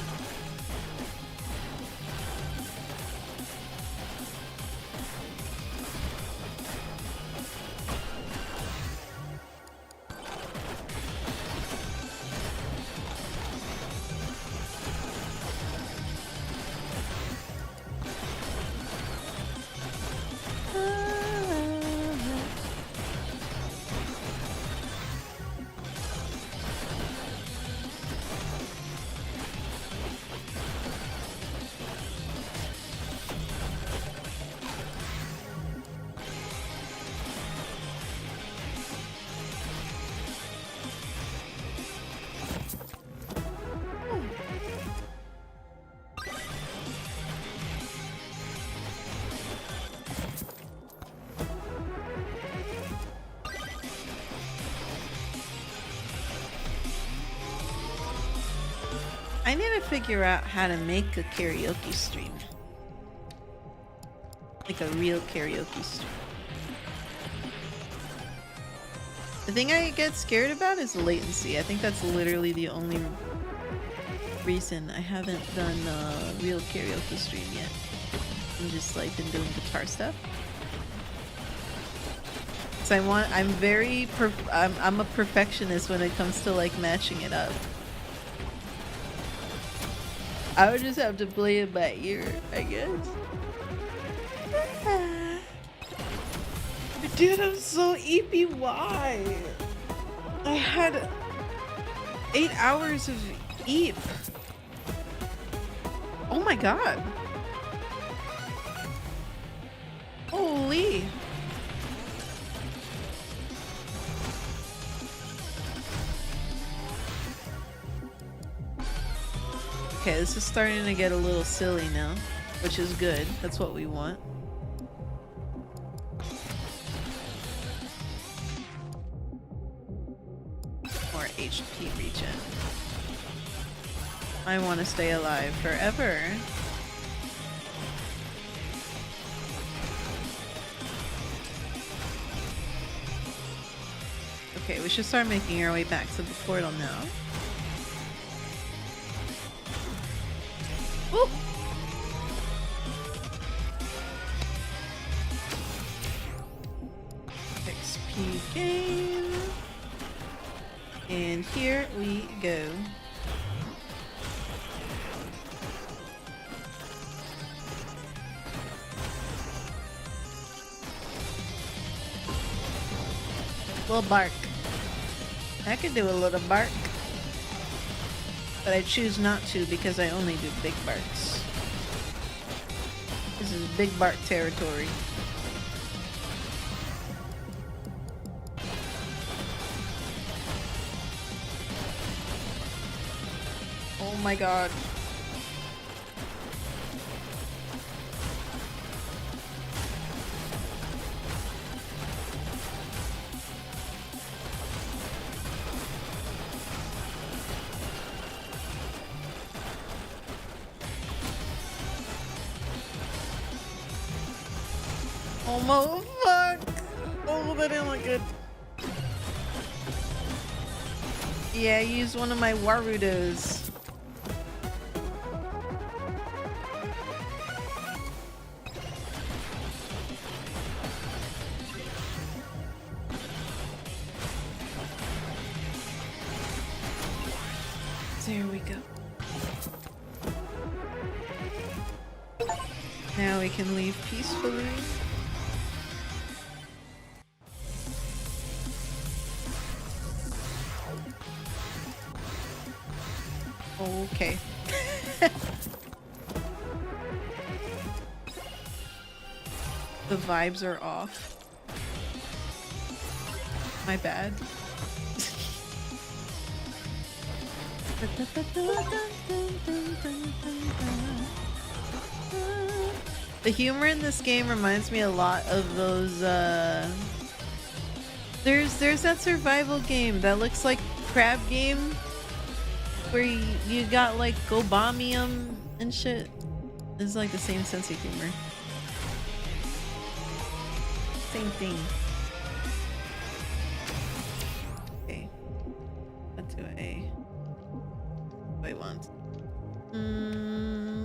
need to figure out how to make a karaoke stream. Like a real karaoke stream. The thing I get scared about is the latency. I think that's literally the only reason I haven't done a real karaoke stream yet. I'm just like been doing guitar stuff. So I'm a perfectionist when it comes to like matching it up. I would just have to play it by ear, I guess. Dude, I'm so EPY. I had 8 hours of EAP. Oh my god. Holy. Okay, this is starting to get a little silly now, which is good. That's what we want. More HP regen. I want to stay alive forever. Okay, we should start making our way back to the portal now. Ooh. XP gain. And here we go. Little bark. I could do a little bark. But I choose not to because I only do big barks. This is big bark territory. Oh my god. Oh fuck! Oh, that didn't look good. Yeah, I used one of my Warudos. There we go. Now we can leave peacefully. Okay. The vibes are off. My bad. The humor in this game reminds me a lot of those there's that survival game that looks like Crab Game where you got like Gobomium and shit. It's like the same sense of humor. Same thing. Okay. What do I want?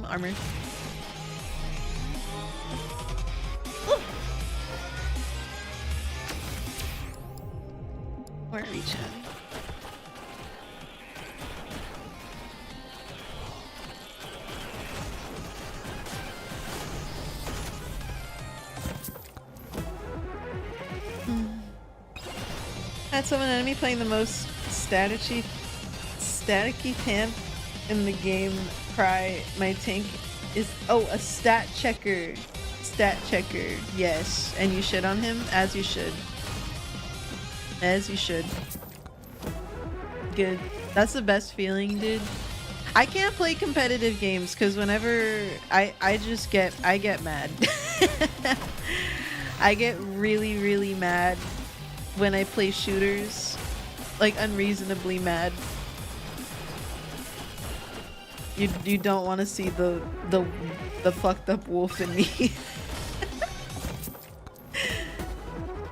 Armor. Ooh. Where are we at? Had someone enemy playing the most staticky pamp in the game cry. My tank is a stat checker. Stat checker, yes. And you shit on him as you should. As you should. Good. That's the best feeling, dude. I can't play competitive games because whenever I get mad. I get really, really mad when I play shooters, like unreasonably mad. You don't want to see the fucked up wolf in me.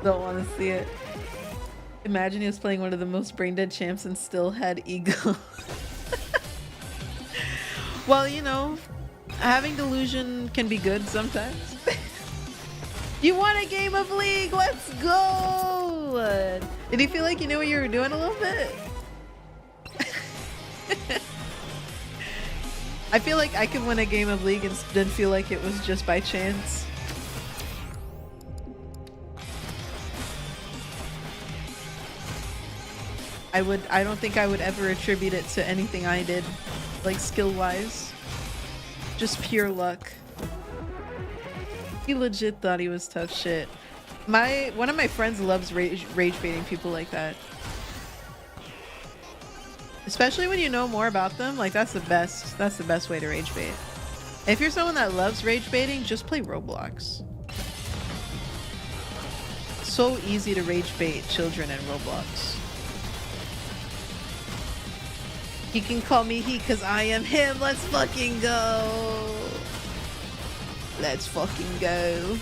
Don't want to see it. Imagine he was playing one of the most brain dead champs and still had ego. Well, you know, having delusion can be good sometimes. You won a game of League! Let's go! Did you feel like you knew what you were doing a little bit? I feel like I could win a game of League and then feel like it was just by chance. I don't think I would ever attribute it to anything I did, like skill-wise. Just pure luck. He legit thought he was tough shit. One of my friends loves rage baiting people like that. Especially when you know more about them, like that's the best way to rage bait. If you're someone that loves rage baiting, just play Roblox. So easy to rage bait children in Roblox. He can call me he cause I am him. Let's fucking go. Let's fucking go.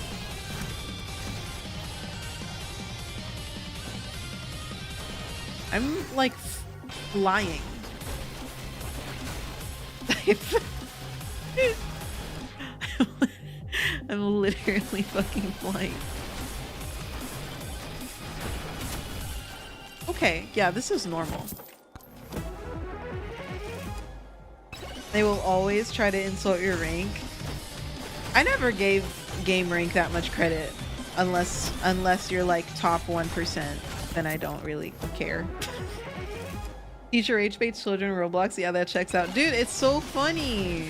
I'm like flying. I'm literally fucking flying. Okay, yeah, this is normal. They will always try to insult your rank. I never gave game rank that much credit unless you're like top 1%, then I don't really care. Teacher H baits children in Roblox. Yeah, that checks out. Dude, it's so funny.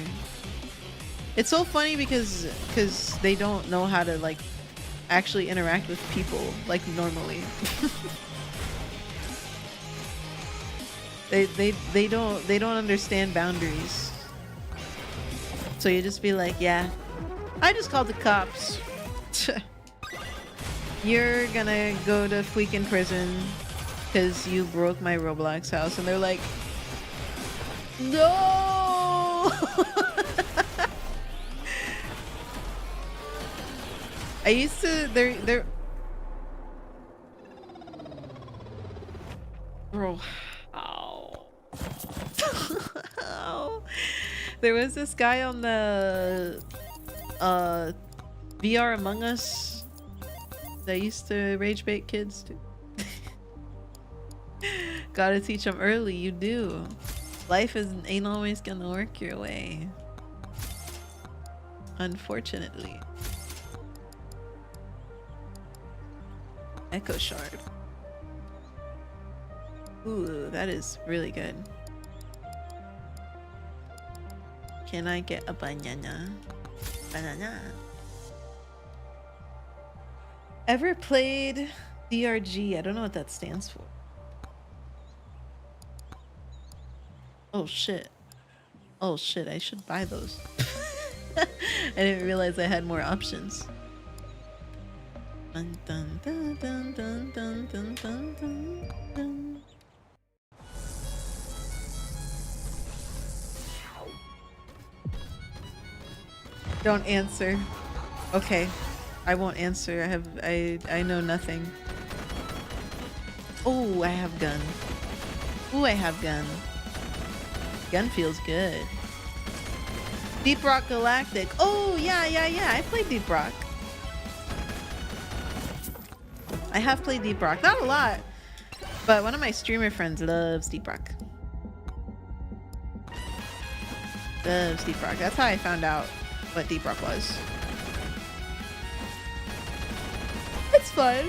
It's so funny because they don't know how to like actually interact with people like normally. They don't understand boundaries. So you just be like, yeah, I just called the cops. You're gonna go to freaking prison because you broke my Roblox house. And they're like, no. I used to they're bro. Ow. Ow. There was this guy on the VR Among Us that used to rage bait kids too. Gotta teach them early, you do. Life ain't always gonna work your way. Unfortunately. Echo Shard. Ooh, that is really good. Can I get a banana? Banana. Ever played DRG? I don't know what that stands for. Oh shit. Oh shit, I should buy those. I didn't realize I had more options. Dun, dun, dun, dun, dun, dun, dun, dun, dun, dun. Don't answer. Okay. I won't answer. I know nothing. Oh, I have gun. Ooh, I have gun. Gun feels good. Deep Rock Galactic. Oh, yeah. I played Deep Rock. I have played Deep Rock. Not a lot. But one of my streamer friends loves Deep Rock. Loves Deep Rock. That's how I found out what Deep Rock was. It's fun.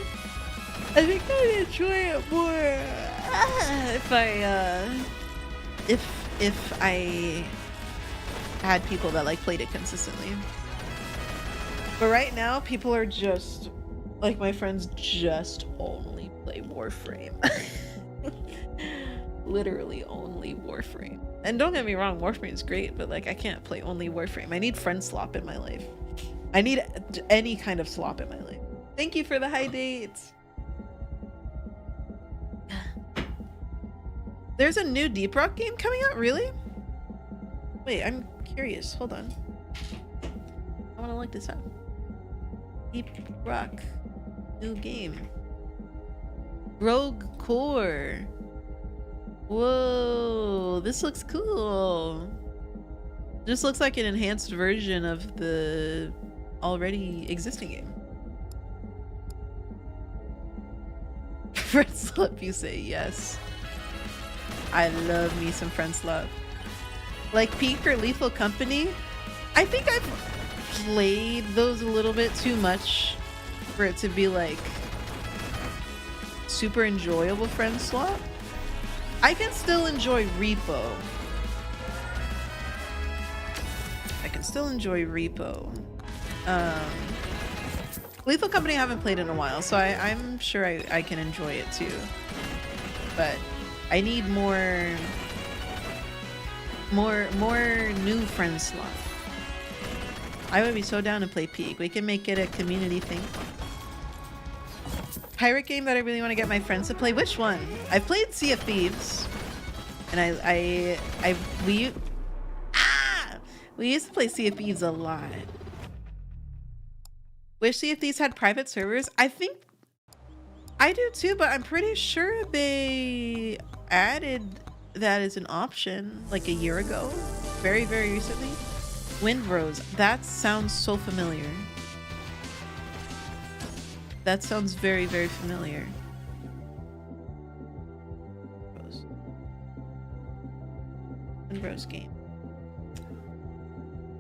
I think I'd enjoy it more if I had people that like played it consistently. But right now, people are just like my friends just only play Warframe. Literally only Warframe. And don't get me wrong, Warframe is great, but like I can't play only Warframe. I need friend slop in my life. I need any kind of slop in my life. Thank you for the high dates. There's a new Deep Rock game coming out, really? Wait, I'm curious. Hold on. I want to look this up. Deep Rock. New game. Rogue Core. Whoa, this looks cool. This looks like an enhanced version of the already existing game. Friend Slap, you say yes. I love me some Friend Slap. Like Peak or Lethal Company, I think I've played those a little bit too much for it to be like super enjoyable Friend Swap. I can still enjoy Repo. Lethal Company I haven't played in a while, so I'm sure I can enjoy it too. But I need more new Friend Swap. I would be so down to play Peak. We can make it a community thing. Pirate game that I really want to get my friends to play. Which one? I've played Sea of Thieves, and we used to play Sea of Thieves a lot. Wish Sea of Thieves had private servers. I think I do too, but I'm pretty sure they added that as an option like a year ago, very recently. Windrose. That sounds so familiar. That sounds very familiar. Windrose game.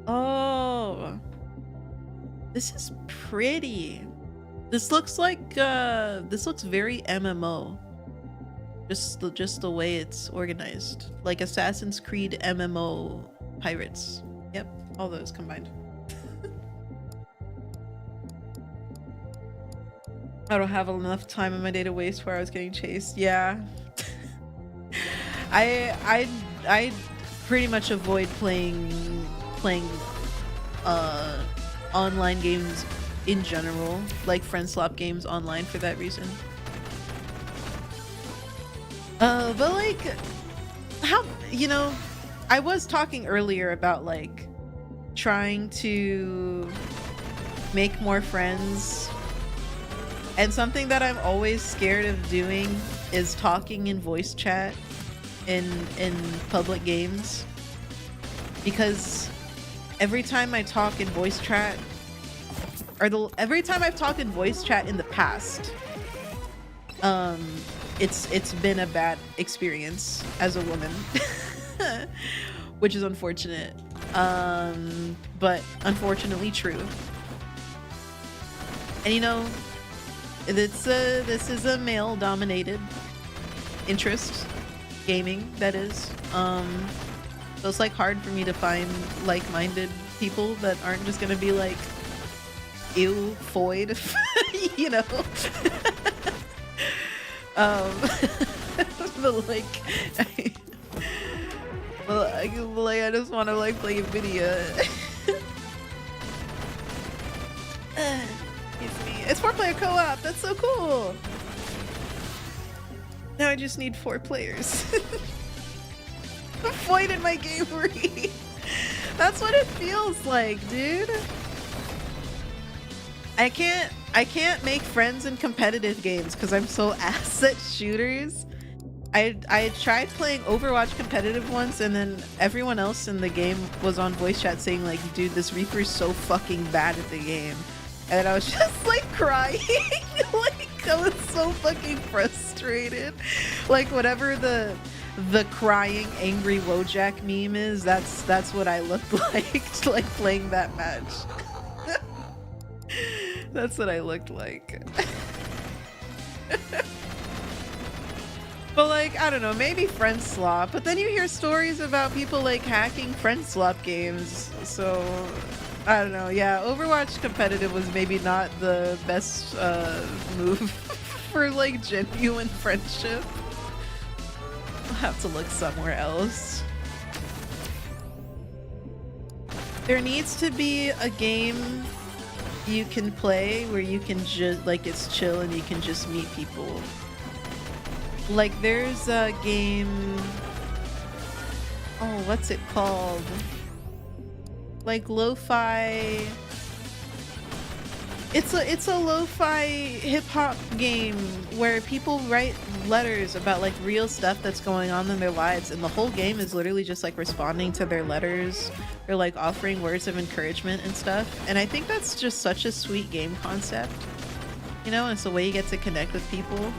Oh, this is pretty. This looks like this looks very MMO. Just the way it's organized, like Assassin's Creed MMO pirates. Yep, all those combined. I don't have enough time in my day to waste where I was getting chased. Yeah. I pretty much avoid playing online games in general, like friend swap games online for that reason. But like, how, you know, I was talking earlier about like trying to make more friends, and something that I'm always scared of doing is talking in voice chat in public games, because every time I talk in voice chat, or every time I've talked in voice chat in the past, it's been a bad experience as a woman, which is unfortunate, but unfortunately true. And you know, this is a male-dominated interest, gaming, that is. So it's like hard for me to find like-minded people that aren't just gonna be like, ew, void, you know. But like, I just want to like play a video. It's me. It's 4-player co-op. That's so cool. Now I just need 4 players. Void in my gamery. That's what it feels like, dude. I can't make friends in competitive games because I'm so ass at shooters. I tried playing Overwatch competitive once, and then everyone else in the game was on voice chat saying like, dude, this Reaper's so fucking bad at the game. And I was just like crying. Like, I was so fucking frustrated. Like, whatever the crying angry Wojak meme is, that's what I looked like playing that match. That's what I looked like. But like, I don't know, maybe friend swap, but then you hear stories about people like hacking friend swap games, so I don't know. Yeah, Overwatch competitive was maybe not the best move for like genuine friendship. I'll have to look somewhere else. There needs to be a game you can play where you can just like, it's chill and you can just meet people. Like there's a game, oh, what's it called? Like lo-fi. It's a lo-fi hip-hop game where people write letters about like real stuff that's going on in their lives, and the whole game is literally just like responding to their letters or like offering words of encouragement and stuff. And I think that's just such a sweet game concept, you know, and it's a way you get to connect with people.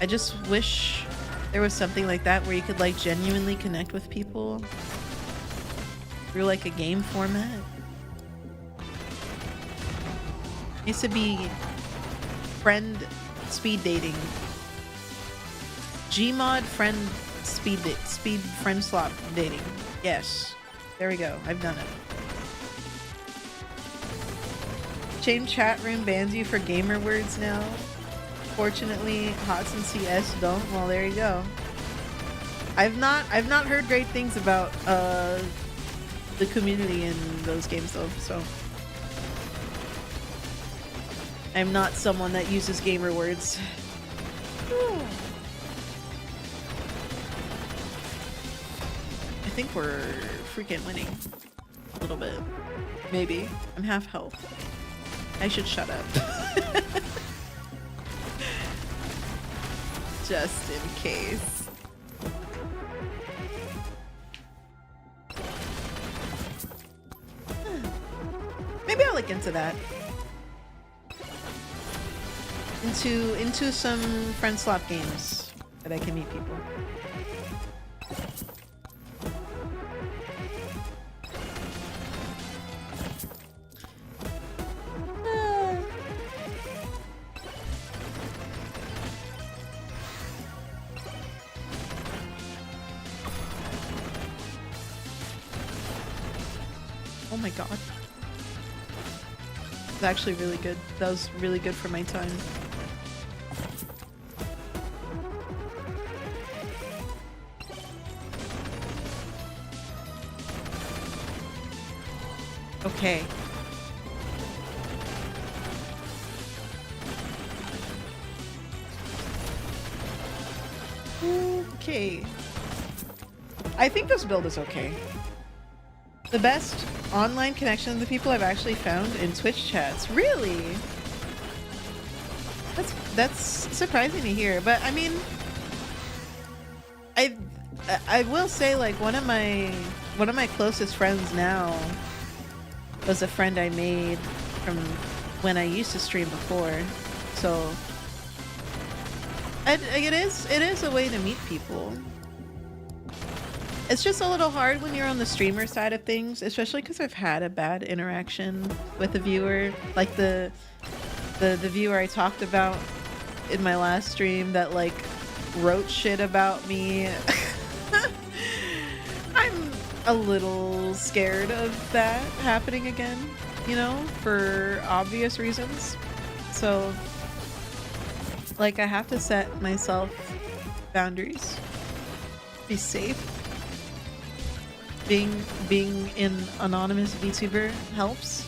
I just wish there was something like that where you could like genuinely connect with people through like a game format. Used to be friend speed dating. Gmod friend speed friend swap dating. Yes. There we go. I've done it. Chain chat room bans you for gamer words now. Fortunately, HOTS and CS don't. Well, there you go. I've not heard great things about the community in those games though, so I'm not someone that uses gamer words. I think we're freaking winning. A little bit. Maybe. I'm half health. I should shut up. Just in case. Maybe I'll look into that. Into some friend swap games that I can meet people. Oh my god. It's actually really good. That was really good for my time. Okay. Okay. I think this build is okay. The best online connection of the people I've actually found in Twitch chats. Really? That's surprising to hear, but I mean, I will say, like, one of my closest friends now was a friend I made from when I used to stream before. So it is a way to meet people. It's just a little hard when you're on the streamer side of things, especially because I've had a bad interaction with a viewer, like the viewer I talked about in my last stream that like wrote shit about me. I'm a little scared of that happening again, you know, for obvious reasons. So like I have to set myself boundaries, be safe. Being an anonymous VTuber helps.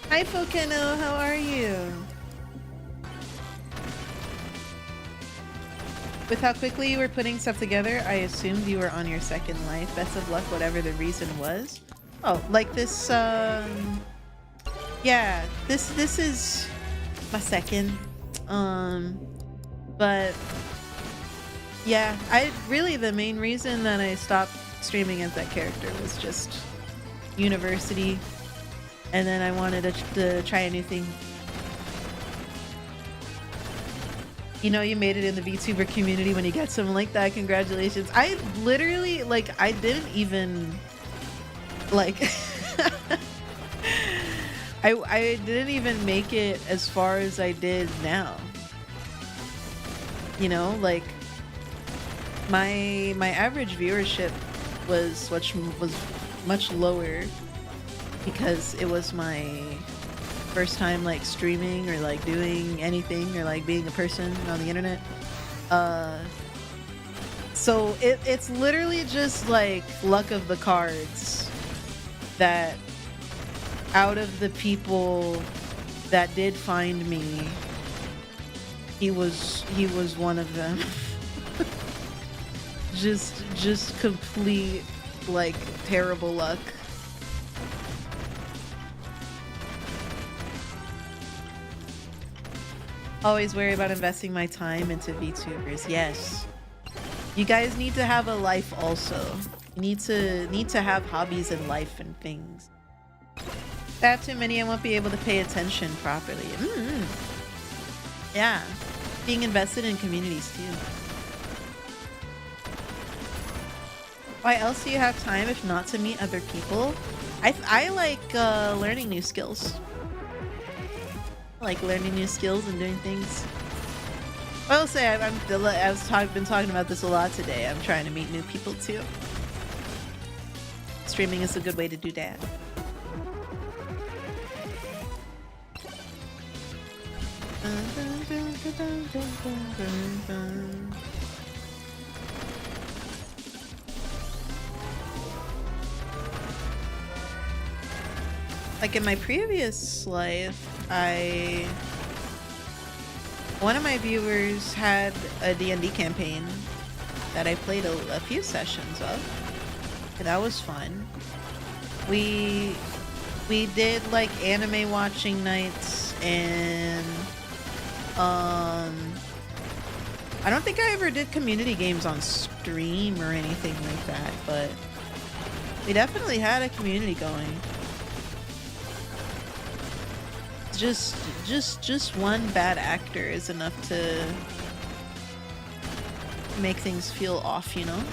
Hi Fokeno, how are you? With how quickly you were putting stuff together, I assumed you were on your second life. Best of luck, whatever the reason was. Oh, like this, yeah, this is my second. But yeah, really the main reason that I stopped streaming as that character was just university, and then I wanted to try a new thing. You know, you made it in the VTuber community when you get something like that. Congratulations. I literally, like, I didn't even, like, I didn't even make it as far as I did now. You know, like, my average viewership was much lower because it was my first time like streaming or like doing anything or like being a person on the internet. So it's literally just like luck of the cards that out of the people that did find me, he was one of them. just complete, like, terrible luck. Always worry about investing my time into VTubers. Yes. You guys need to have a life also. You need to have hobbies in life and things. That too many, I won't be able to pay attention properly. Yeah. Being invested in communities too. Why else do you have time if not to meet other people? I like learning new skills. I like learning new skills and doing things. I will say I've been talking about this a lot today. I'm trying to meet new people too. Streaming is a good way to do that. Like in my previous life, one of my viewers had a D&D campaign that I played a few sessions of, and that was fun. We did like anime watching nights, and I don't think I ever did community games on stream or anything like that, but we definitely had a community going. Just one bad actor is enough to make things feel off, you know?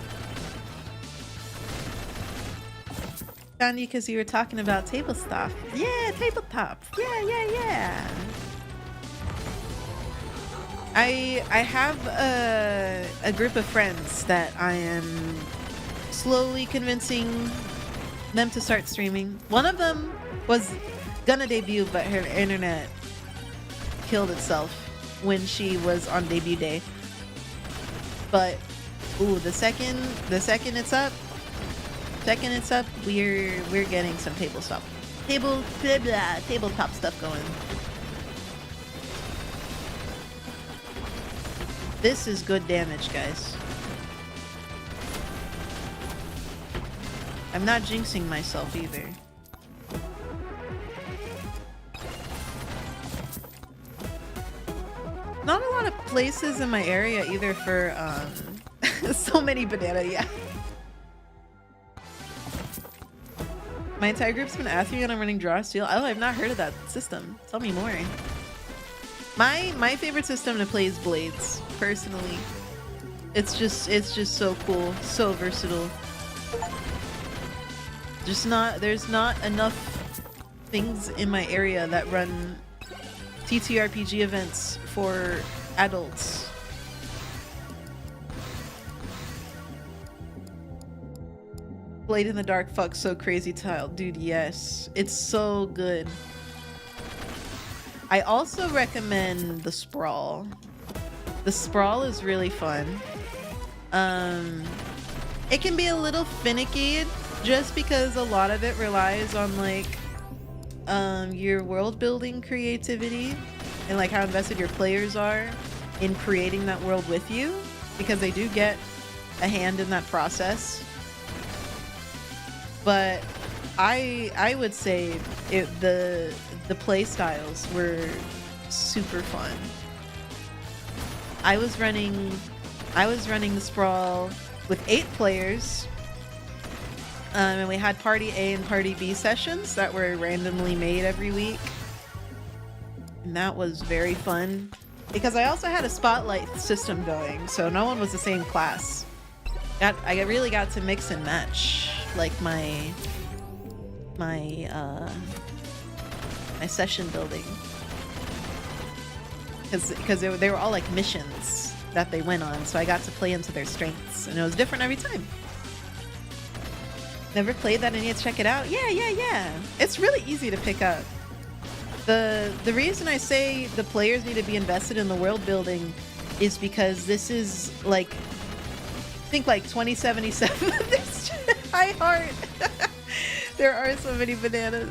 Found you because you were talking about table stuff. Yeah, tabletops. Yeah. I have a group of friends that I am slowly convincing them to start streaming. One of them was gonna debut, but her internet killed itself when she was on debut day. But ooh, the second it's up, we're getting some tabletop stuff going. This is good damage, guys. I'm not jinxing myself either. Not a lot of places in my area either for so many banana, yeah. My entire group's been asking me when I'm running draw steal. Oh, I've not heard of that system. Tell me more. My favorite system to play is Blades, personally. It's just so cool, so versatile. There's not enough things in my area that run TTRPG events for adults. Blade in the Dark, fuck, so crazy tile. Dude, yes. It's so good. I also recommend the Sprawl. The Sprawl is really fun. It can be a little finicky just because a lot of it relies on like your world building creativity and like how invested your players are in creating that world with you, because they do get a hand in that process. But I would say the play styles were super fun. I was running the Sprawl with 8 players. And we had Party A and Party B sessions that were randomly made every week. And that was very fun. Because I also had a spotlight system going, so no one was the same class. I really got to mix and match like my session building. Because they were all like missions that they went on, so I got to play into their strengths, and it was different every time. Never played that and you need to check it out? Yeah. It's really easy to pick up. The reason I say the players need to be invested in the world building is because this is like, think like 2077. This high heart. There are so many bananas.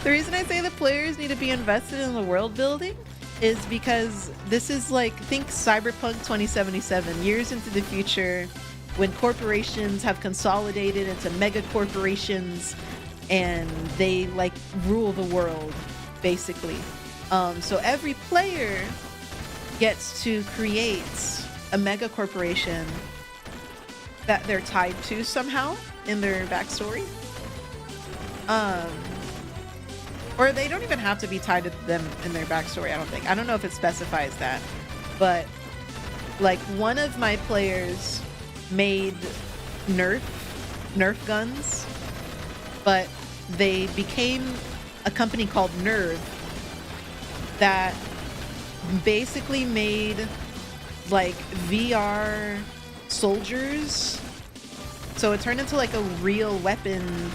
The reason I say the players need to be invested in the world building is because this is like, think Cyberpunk 2077, years into the future, when corporations have consolidated into mega corporations and they like rule the world, basically. So every player gets to create a mega corporation that they're tied to somehow in their backstory. Or they don't even have to be tied to them in their backstory, I don't think. I don't know if it specifies that. But like one of my players made Nerf guns, but they became a company called Nerve that basically made like VR soldiers. So it turned into like a real weapon,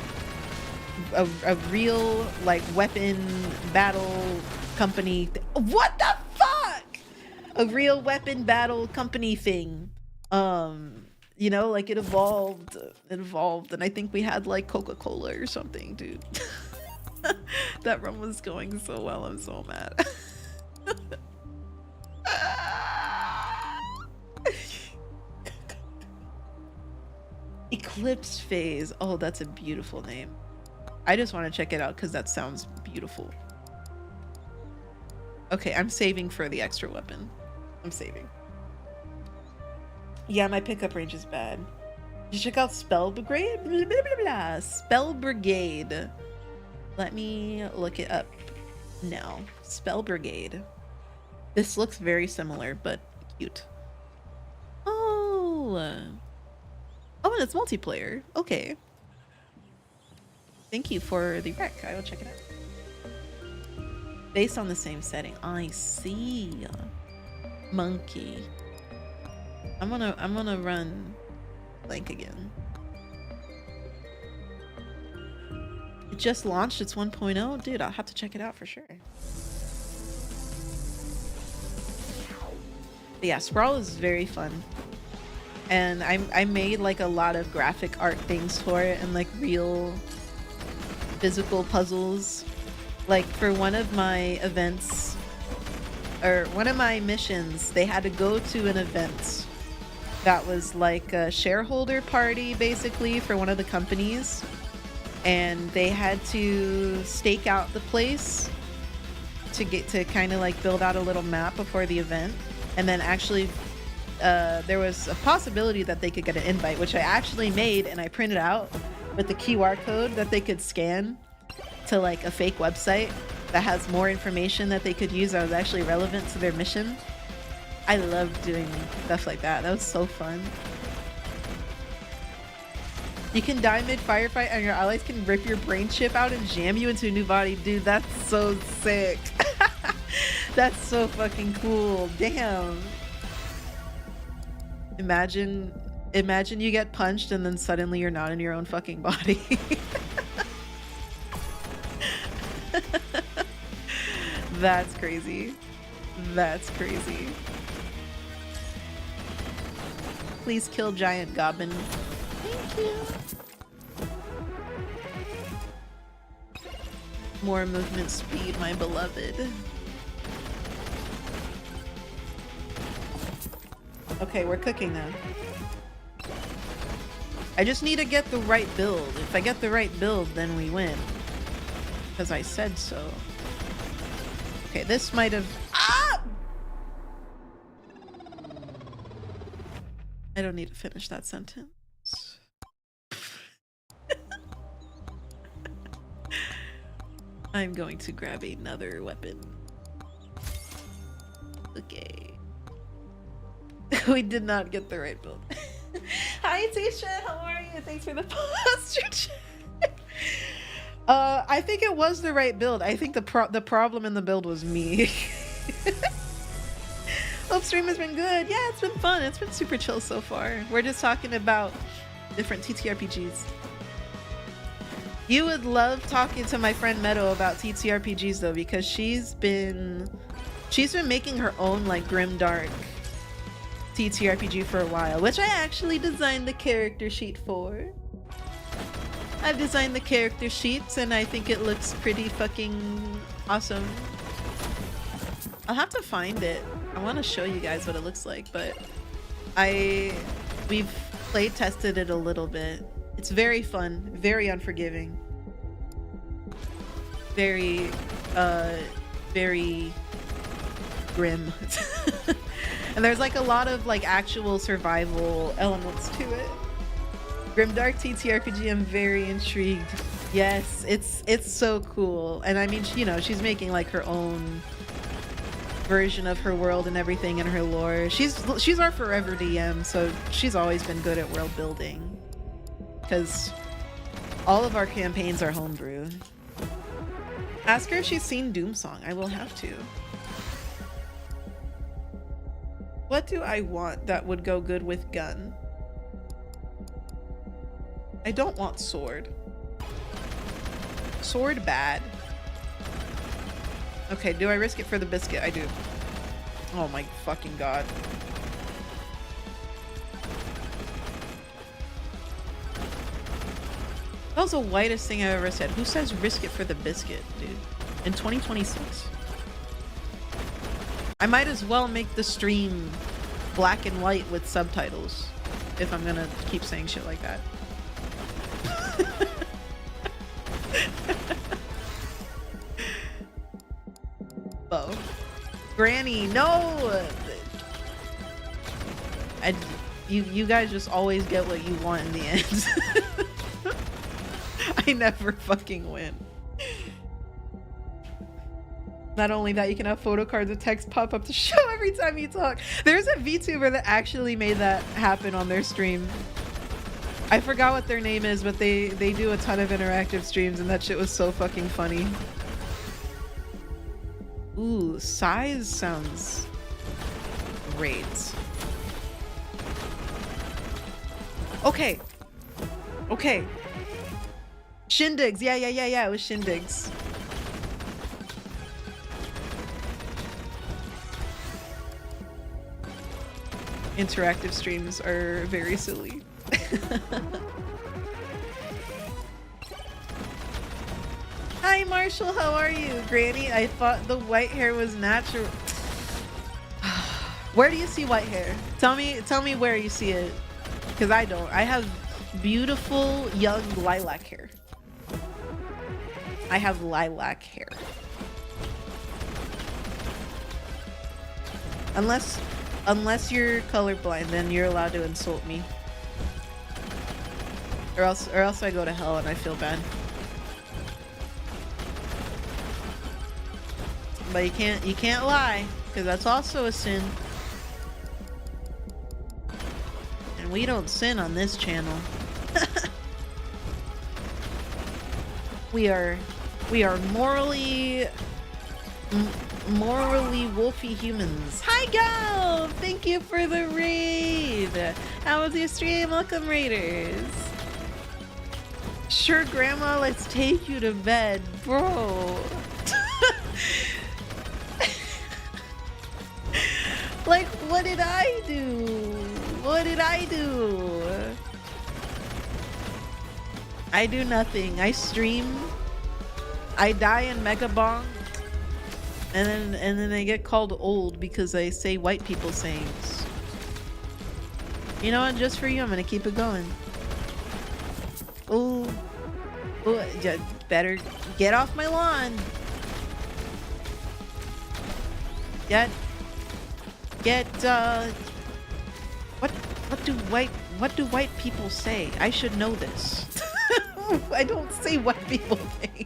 a real like weapon battle company. What the fuck? A real weapon battle company thing. You know, like it evolved, and I think we had like Coca-Cola or something, dude. That run was going so well. I'm so mad. Eclipse Phase. Oh, that's a beautiful name. I just want to check it out because that sounds beautiful. Okay, I'm saving for the extra weapon. I'm saving. Yeah, my pickup range is bad. You check out Spell Brigade? Blah, blah, blah, blah. Spell Brigade. Let me look it up now. Spell Brigade. This looks very similar, but cute. Oh. Oh, and it's multiplayer. Okay. Thank you for the rec. I will check it out. Based on the same setting. I see. Monkey. I'm gonna run Blank again. It just launched its 1.0. Dude, I'll have to check it out for sure. But yeah, Sprawl is very fun. And I made like a lot of graphic art things for it and like real physical puzzles. Like for one of my events, or one of my missions, they had to go to an event that was like a shareholder party basically for one of the companies, and they had to stake out the place to get to kind of like build out a little map before the event. And then actually there was a possibility that they could get an invite, which I actually made and I printed out with the QR code that they could scan to like a fake website that has more information that they could use that was actually relevant to their mission. I love doing stuff like that. That was so fun. You can die mid-firefight and your allies can rip your brain chip out and jam you into a new body. Dude, that's so sick. That's so fucking cool. Damn. Imagine you get punched and then suddenly you're not in your own fucking body. That's crazy. That's crazy. Please kill giant goblin. Thank you. More movement speed, my beloved. Okay, we're cooking now. I just need to get the right build. If I get the right build, then we win. Because I said so. Okay, this might have... Ah! I don't need to finish that sentence. I'm going to grab another weapon. Okay. We did not get the right build. Hi, Tisha. How are you? Thanks for the posture check. I think it was the right build. I think the problem in the build was me. Hope stream has been good. Yeah, it's been fun. It's been super chill so far. We're just talking about different TTRPGs. You would love talking to my friend Meadow about TTRPGs though, because she's been making her own like grimdark TTRPG for a while, which I actually designed the character sheet for. I've designed the character sheets and I think it looks pretty fucking awesome. I'll have to find it. I want to show you guys what it looks like, but we've play tested it a little bit. It's very fun, very unforgiving. Very very grim. And there's like a lot of like actual survival elements to it. Grimdark TTRPG, I'm very intrigued. Yes, it's so cool. And I mean, you know, she's making like her own version of her world and everything in her lore. She's our forever DM, so she's always been good at world building. Because all of our campaigns are homebrew. Ask her if she's seen Doomsong. I will have to. What do I want that would go good with gun? I don't want sword. Sword bad. Okay, do I risk it for the biscuit? I do. Oh my fucking god. That was the whitest thing I've ever said. Who says risk it for the biscuit, dude? In 2026? I might as well make the stream black and white with subtitles if I'm gonna keep saying shit like that. Oh. Granny, no! You guys just always get what you want in the end. I never fucking win. Not only that, you can have photo cards of text pop up to show every time you talk. There's a VTuber that actually made that happen on their stream. I forgot what their name is, but they do a ton of interactive streams, and that shit was so fucking funny. Ooh, size sounds great. Okay. Okay. Shindigs. Yeah, it was Shindigs. Interactive streams are very silly. Hi Marshall, how are you? Granny, I thought the white hair was natural. Where do you see white hair? Tell me where you see it. Because I don't. I have beautiful young lilac hair. I have lilac hair. Unless you're colorblind, then you're allowed to insult me. Or else I go to hell and I feel bad. But you can't lie, because that's also a sin. And we don't sin on this channel. We are morally wolfy humans. Hi Gal! Thank you for the raid! How was your stream? Welcome raiders! Sure grandma, let's take you to bed. Bro! Like, what did I do? What did I do? I do nothing. I stream. I die in Megabonk. And then I get called old because I say white people sayings. You know what? Just for you, I'm gonna keep it going. Ooh, better get off my lawn. What do white people say? I should know this. I don't say white people things.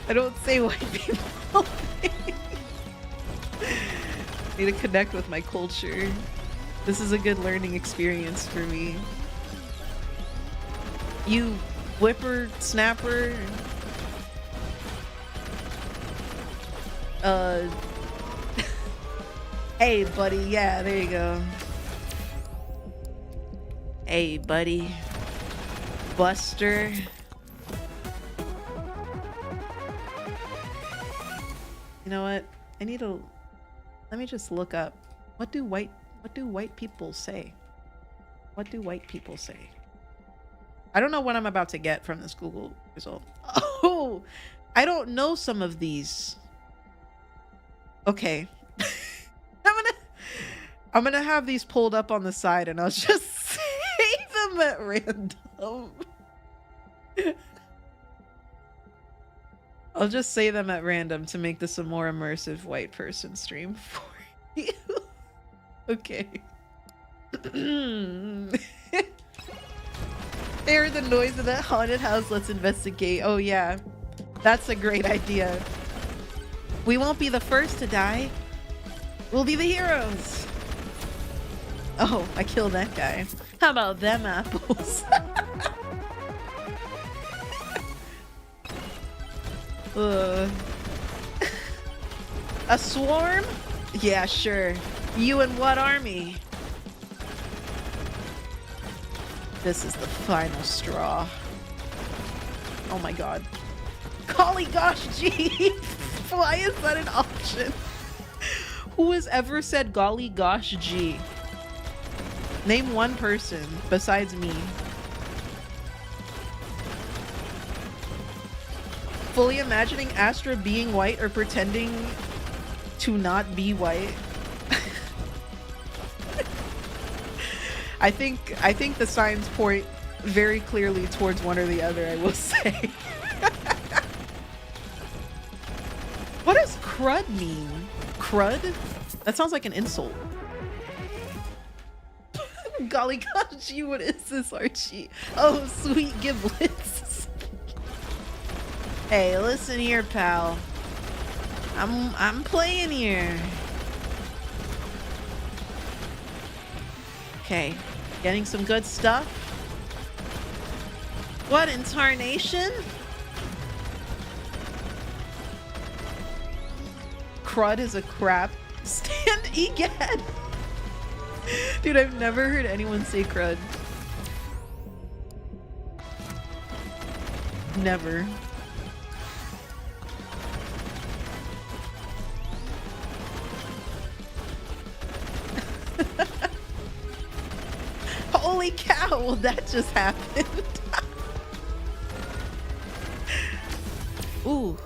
I don't say white people things. Need to connect with my culture. This is a good learning experience for me. You whippersnapper. Hey buddy, yeah, there you go. Hey buddy. Buster. You know what? Let me just look up. What do white people say? What do white people say? I don't know what I'm about to get from this Google result. Oh, I don't know some of these. Okay. I'm gonna have these pulled up on the side and I'll just say them at random. I'll just say them at random to make this a more immersive white person stream for you. Okay. They heard the noise of that haunted house. Let's investigate. Oh yeah, that's a great idea. We won't be the first to die. We'll be the heroes. Oh, I killed that guy. How about them apples? A swarm? Yeah, sure. You and what army? This is the final straw. Oh my god. Golly gosh, gee! Why is that an option? Who has ever said golly gosh, gee? Name one person besides me. Fully imagining Astra being white or pretending to not be white. I think the signs point very clearly towards one or the other, I will say. What does crud mean? Crud? That sounds like an insult. Golly gosh, what is this, Archie? Oh, sweet giblets. Hey, listen here, pal. I'm playing here. Okay, getting some good stuff. What in tarnation? Crud is a crap. Stand egad. Dude, I've never heard anyone say crud. Never. Holy cow, that just happened. Ooh.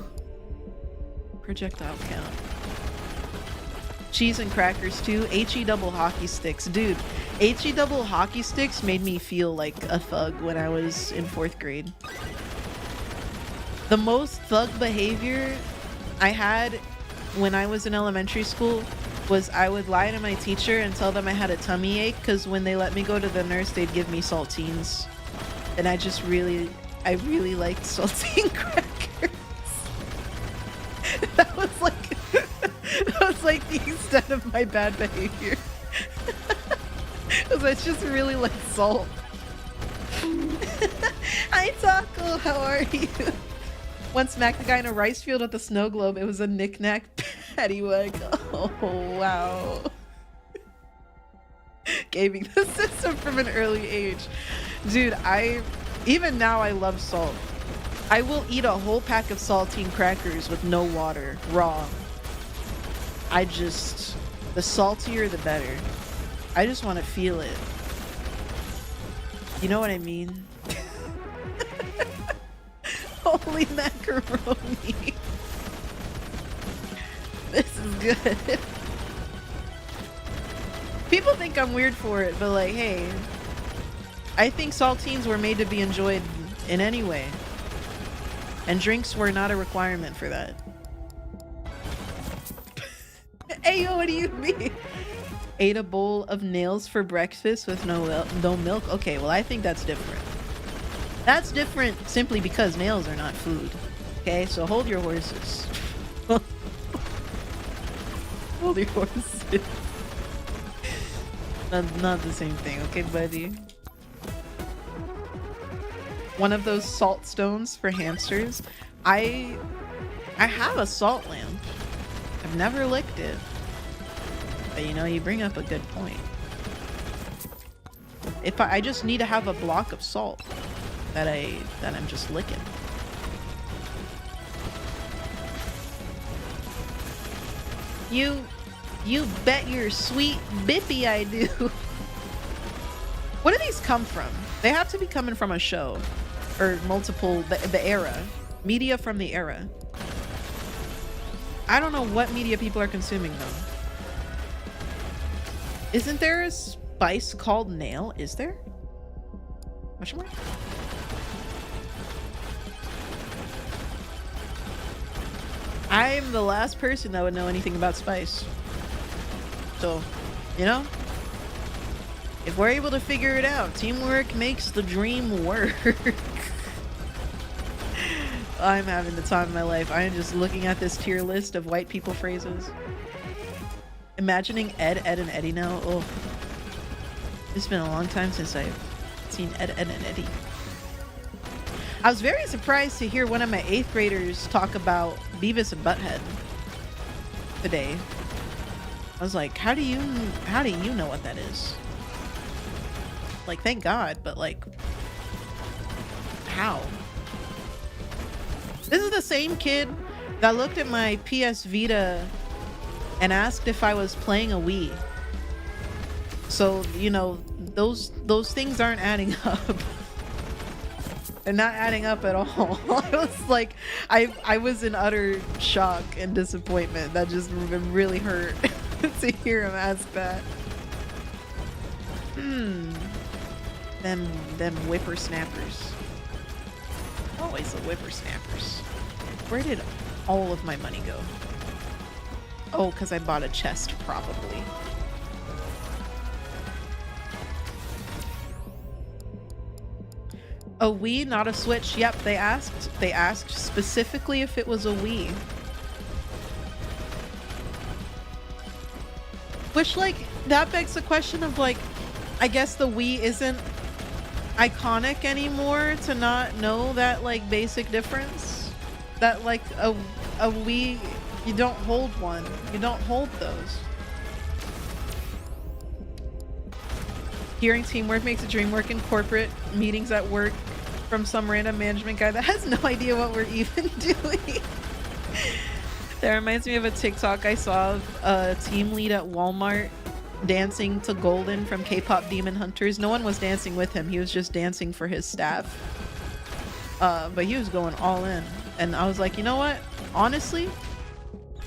Projectile count. Cheese and crackers too. HE double hockey sticks. Dude, HE double hockey sticks made me feel like a thug when I was in 4th grade. The most thug behavior I had when I was in elementary school was I would lie to my teacher and tell them I had a tummy ache because when they let me go to the nurse, they'd give me saltines. And I really liked saltine crackers. That was like the extent of my bad behavior. Because I just really like salt. Hi Taco, how are you? Once smacked the guy in a rice field with a snow globe. It was a knick-knack paddywhack. Oh wow. Gaming the system from an early age. Dude, even now I love salt. I will eat a whole pack of saltine crackers with no water, raw. The saltier the better. I just want to feel it. You know what I mean? Holy macaroni. This is good. People think I'm weird for it, but like, hey, I think saltines were made to be enjoyed in any way. And drinks were not a requirement for that. Hey, yo, what do you mean? Ate a bowl of nails for breakfast with no milk? Okay, well, I think that's different. That's different simply because nails are not food. Okay, so hold your horses. Hold your horses. Not the same thing, okay, buddy? One of those salt stones for hamsters. I have a salt lamp. I've never licked it. But you know, you bring up a good point. If I just need to have a block of salt that I'm just licking. You bet your sweet bippy I do. Where do these come from? They have to be coming from a show or multiple, the era. Media from the era. I don't know what media people are consuming though. Isn't there a spice called nail? Is there? Question mark? I'm the last person that would know anything about spice. So, you know, if we're able to figure it out, teamwork makes the dream work. I'm having the time of my life. I am just looking at this tier list of white people phrases. Imagining Ed, Ed, and Eddie now. Oh, it's been a long time since I've seen Ed, Ed, and Eddie. I was very surprised to hear one of my 8th graders talk about Beavis and Butthead today. I was like, how do you know what that is? Like, thank God, but like, how? This is the same kid that looked at my PS Vita and asked if I was playing a Wii. So, you know, those things aren't adding up. They're not adding up at all. I was like, I was in utter shock and disappointment. That just really hurt to hear him ask that. Them whippersnappers. Always the whippersnappers. Where did all of my money go? Oh, because I bought a chest, probably. A Wii, not a Switch. Yep, they asked specifically if it was a Wii. Which, like, that begs the question of, like, I guess the Wii isn't iconic anymore to not know that, like, basic difference. That, like, a Wii, you don't hold one. You don't hold those. Hearing teamwork makes a dream work in corporate meetings at work from some random management guy that has no idea what we're even doing. That reminds me of a TikTok I saw of a team lead at Walmart dancing to Golden from K-pop Demon Hunters. No one was dancing with him. He was just dancing for his staff. But he was going all in. And I was like, you know what? Honestly,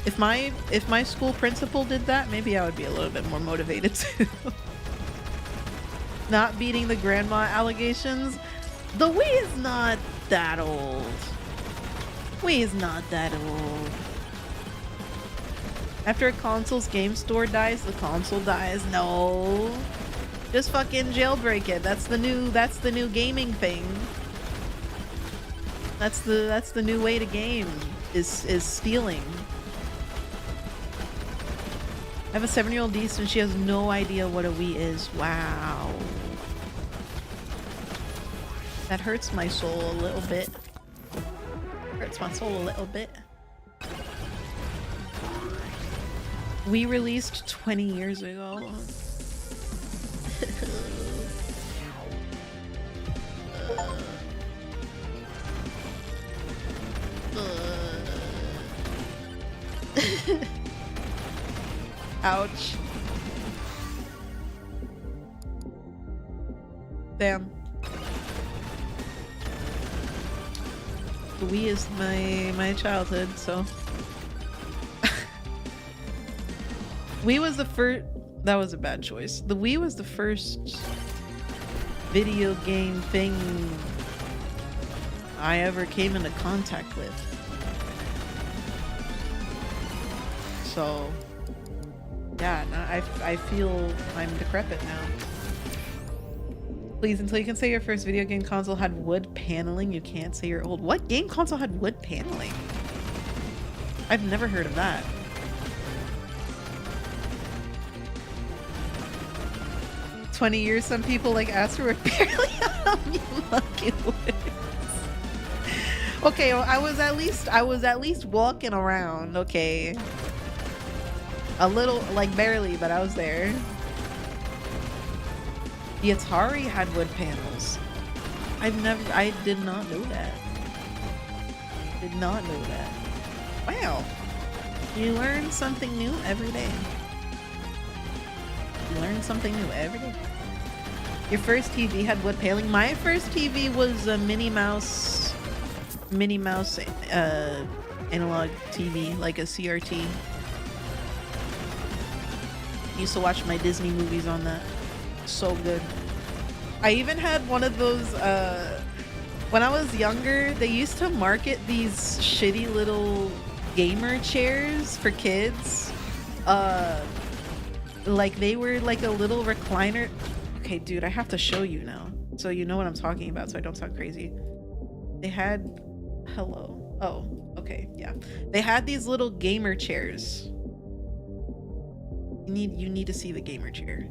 if my school principal did that, maybe I would be a little bit more motivated too. Not beating the grandma allegations. The Wii is not that old. Wii is not that old. After a console's game store dies, the console dies. No. Just fucking jailbreak it. That's the new gaming thing. That's the new way to game is stealing. I have a 7-year-old niece and she has no idea what a Wii is. Wow. That hurts my soul a little bit. Hurts my soul a little bit. We released 20 years ago. Ouch. Damn. The Wii is my childhood, so. Wii was the first. That was a bad choice. The Wii was the first video game thing I ever came into contact with. So, yeah, I feel I'm decrepit now. Please, until you can say your first video game console had wood paneling, you can't say you're old. What game console had wood paneling? I've never heard of that. "20 years, some people like Astro were barely how you lucky woods." Okay, well, I was at least walking around, okay. A little, like barely, but I was there. The Atari had wood panels. I did not know that. Did not know that. Wow. You learn something new every day. You learn something new every day. Your first TV had wood paneling. My first TV was a Minnie Mouse Minnie Mouse analog TV, like a CRT. Used to watch my Disney movies on that. So good. I even had one of those when I was younger, they used to market these shitty little gamer chairs for kids. Like they were like a little recliner. Okay, dude, I have to show you now so you know what I'm talking about so I don't sound crazy. They had hello. Oh, okay, yeah. They had these little gamer chairs. You need to see the gamer chair.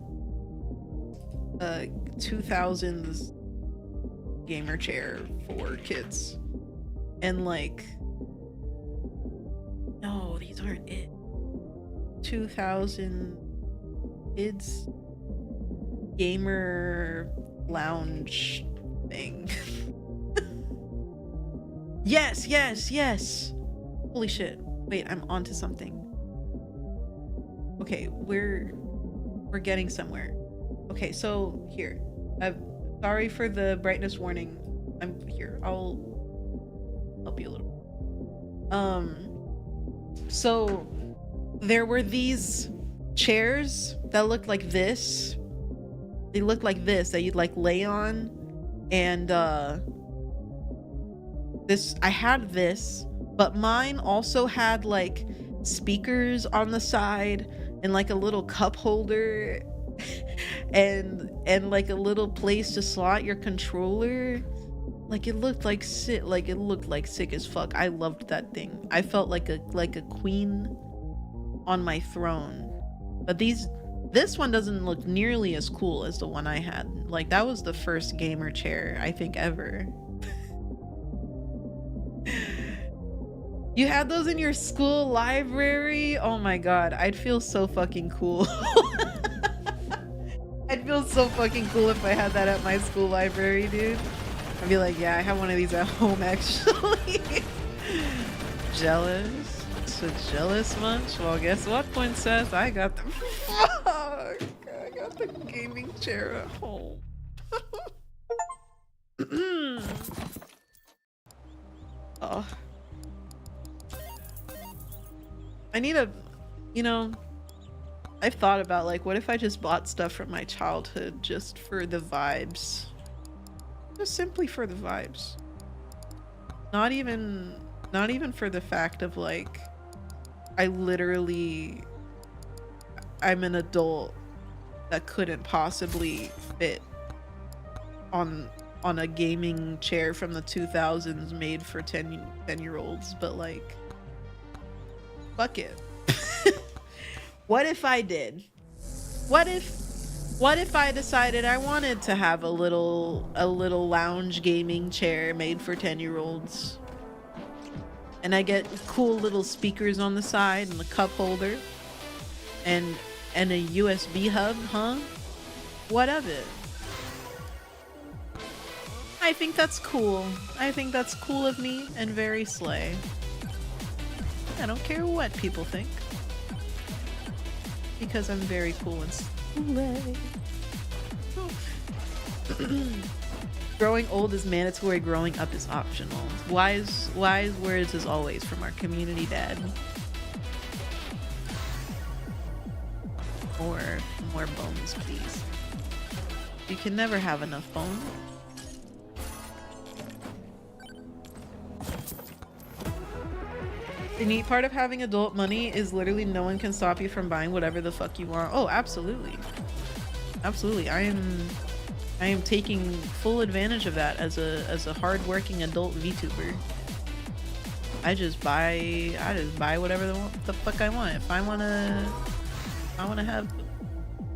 2000s gamer chair for kids. And like, no, these aren't it. 2000 kids gamer lounge thing. Yes, yes, yes. Holy shit. Wait, I'm onto something. Okay, we're getting somewhere. Okay, so here. I'm sorry for the brightness warning. I'm here. I'll help you a little. So there were these chairs that looked like this. They looked like this that you'd like lay on, and I had this, but mine also had like speakers on the side and like a little cup holder and like a little place to slot your controller. Like it looked like sick as fuck. I loved that thing. I felt like a queen on my throne. But this one doesn't look nearly as cool as the one I had. Like that was the first gamer chair I think ever. You had those in your school library? Oh my god, I'd feel so fucking cool. I'd feel so fucking cool if I had that at my school library, dude. I'd be like, yeah, I have one of these at home actually. Jealous? So jealous much? Well, guess what, princess? I got the fuck. I got the gaming chair at home. Oh. I need a, you know, I've thought about like, what if I just bought stuff from my childhood just for the vibes? Just simply for the vibes. Not even for the fact of like, I'm an adult that couldn't possibly fit on a gaming chair from the 2000s made for 10-year-olds, but like, fuck it. What if I did? What if I decided I wanted to have a little lounge gaming chair made for 10-year-olds? And I get cool little speakers on the side and the cup holder and a USB hub, huh? What of it? I think that's cool. I think that's cool of me and very slay. I don't care what people think. Because I'm very cool and slay. Growing old is mandatory, growing up is optional. Wise words as always from our community dad. More bones, please. You can never have enough bone. The neat part of having adult money is literally no one can stop you from buying whatever the fuck you want. Oh, absolutely. Absolutely. I am taking full advantage of that as a hardworking adult VTuber. I just buy whatever the fuck I want. If I wanna have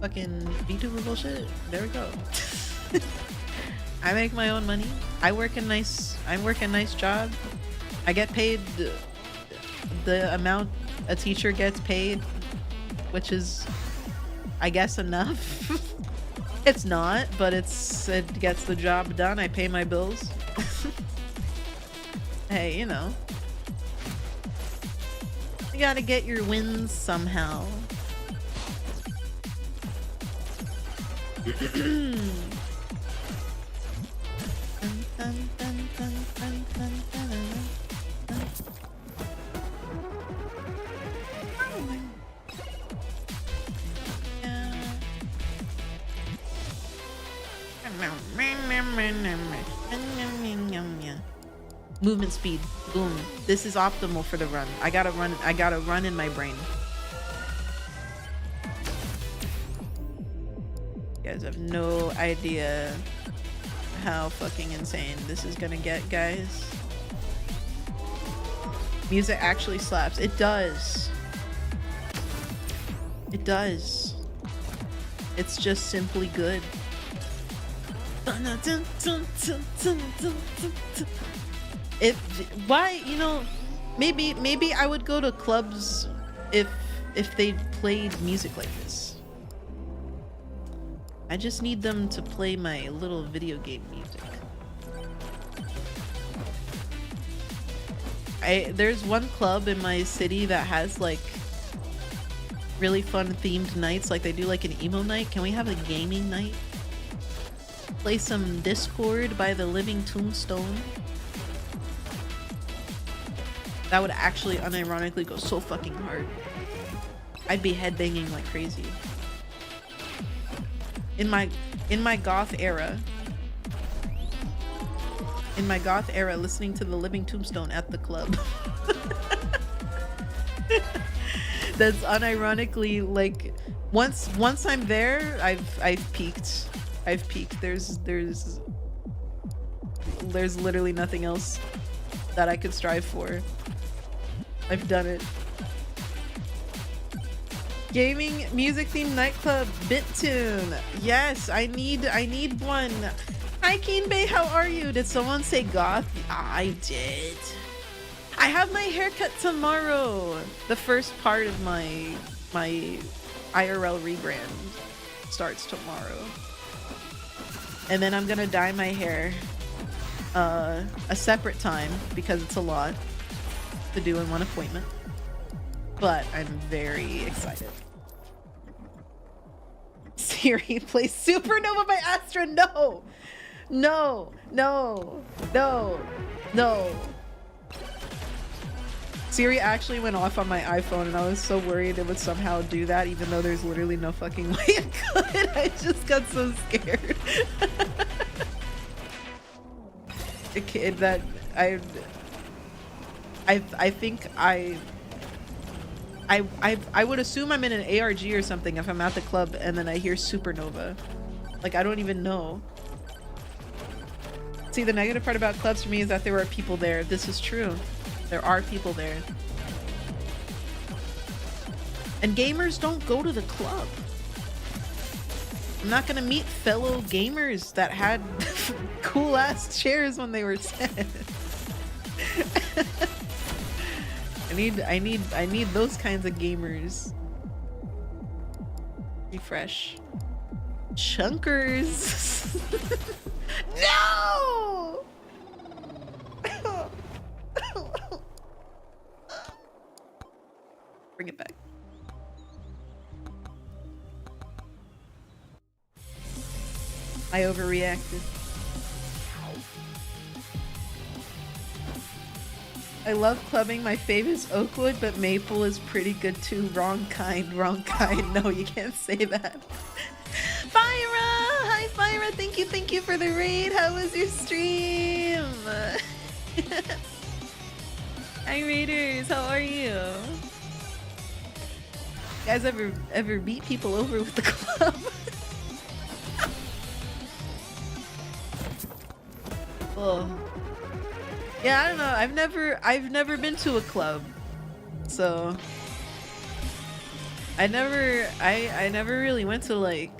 fucking VTuber bullshit, there we go. I make my own money. I work a nice job. I get paid the amount a teacher gets paid, which is, I guess, enough. It's not, but it gets the job done. I pay my bills. Hey, you know, you gotta get your wins somehow. Movement speed. Boom. This is optimal for the run. I gotta run in my brain. You guys have no idea how fucking insane this is gonna get, guys. Music actually slaps. It does. It does. It's just simply good. Why, you know, maybe I would go to clubs if they played music like this. I just need them to play my little video game music. There's one club in my city that has like really fun themed nights, like they do like an emo night. Can we have a gaming night? Play some Discord by the Living Tombstone. That would actually unironically go so fucking hard. I'd be headbanging like crazy. In my goth era, listening to the Living Tombstone at the club. That's unironically like once I'm there, I've peaked. I've peaked. There's literally nothing else that I could strive for. I've done it. Gaming music themed nightclub BitTune. Yes, I need one. Hi Keen Bay, how are you? Did someone say goth? I did. I have my haircut tomorrow. The first part of my IRL rebrand starts tomorrow. And then I'm gonna dye my hair a separate time because it's a lot to do in one appointment. But I'm very excited. Siri plays Supernova by Astra. No! No! No! No! No! Siri actually went off on my iPhone and I was so worried it would somehow do that even though there's literally no fucking way it could. I just got so scared. A kid that I think I would assume I'm in an ARG or something if I'm at the club and then I hear Supernova. Like, I don't even know. See, the negative part about clubs for me is that there are people there. This is true. There are people there. And gamers don't go to the club. I'm not gonna meet fellow gamers that had cool ass chairs when they were 10. I need those kinds of gamers. Refresh. Chunkers. No! Bring it back. I overreacted. I love clubbing. My fave is Oakwood, but Maple is pretty good too. Wrong kind, wrong kind. No, you can't say that. Fyra! Hi, Fyra. Thank you for the raid. How was your stream? Hi, raiders. How are you? You guys ever beat people over with the club? Oh. Yeah, I don't know. I've never been to a club. So I never really went to like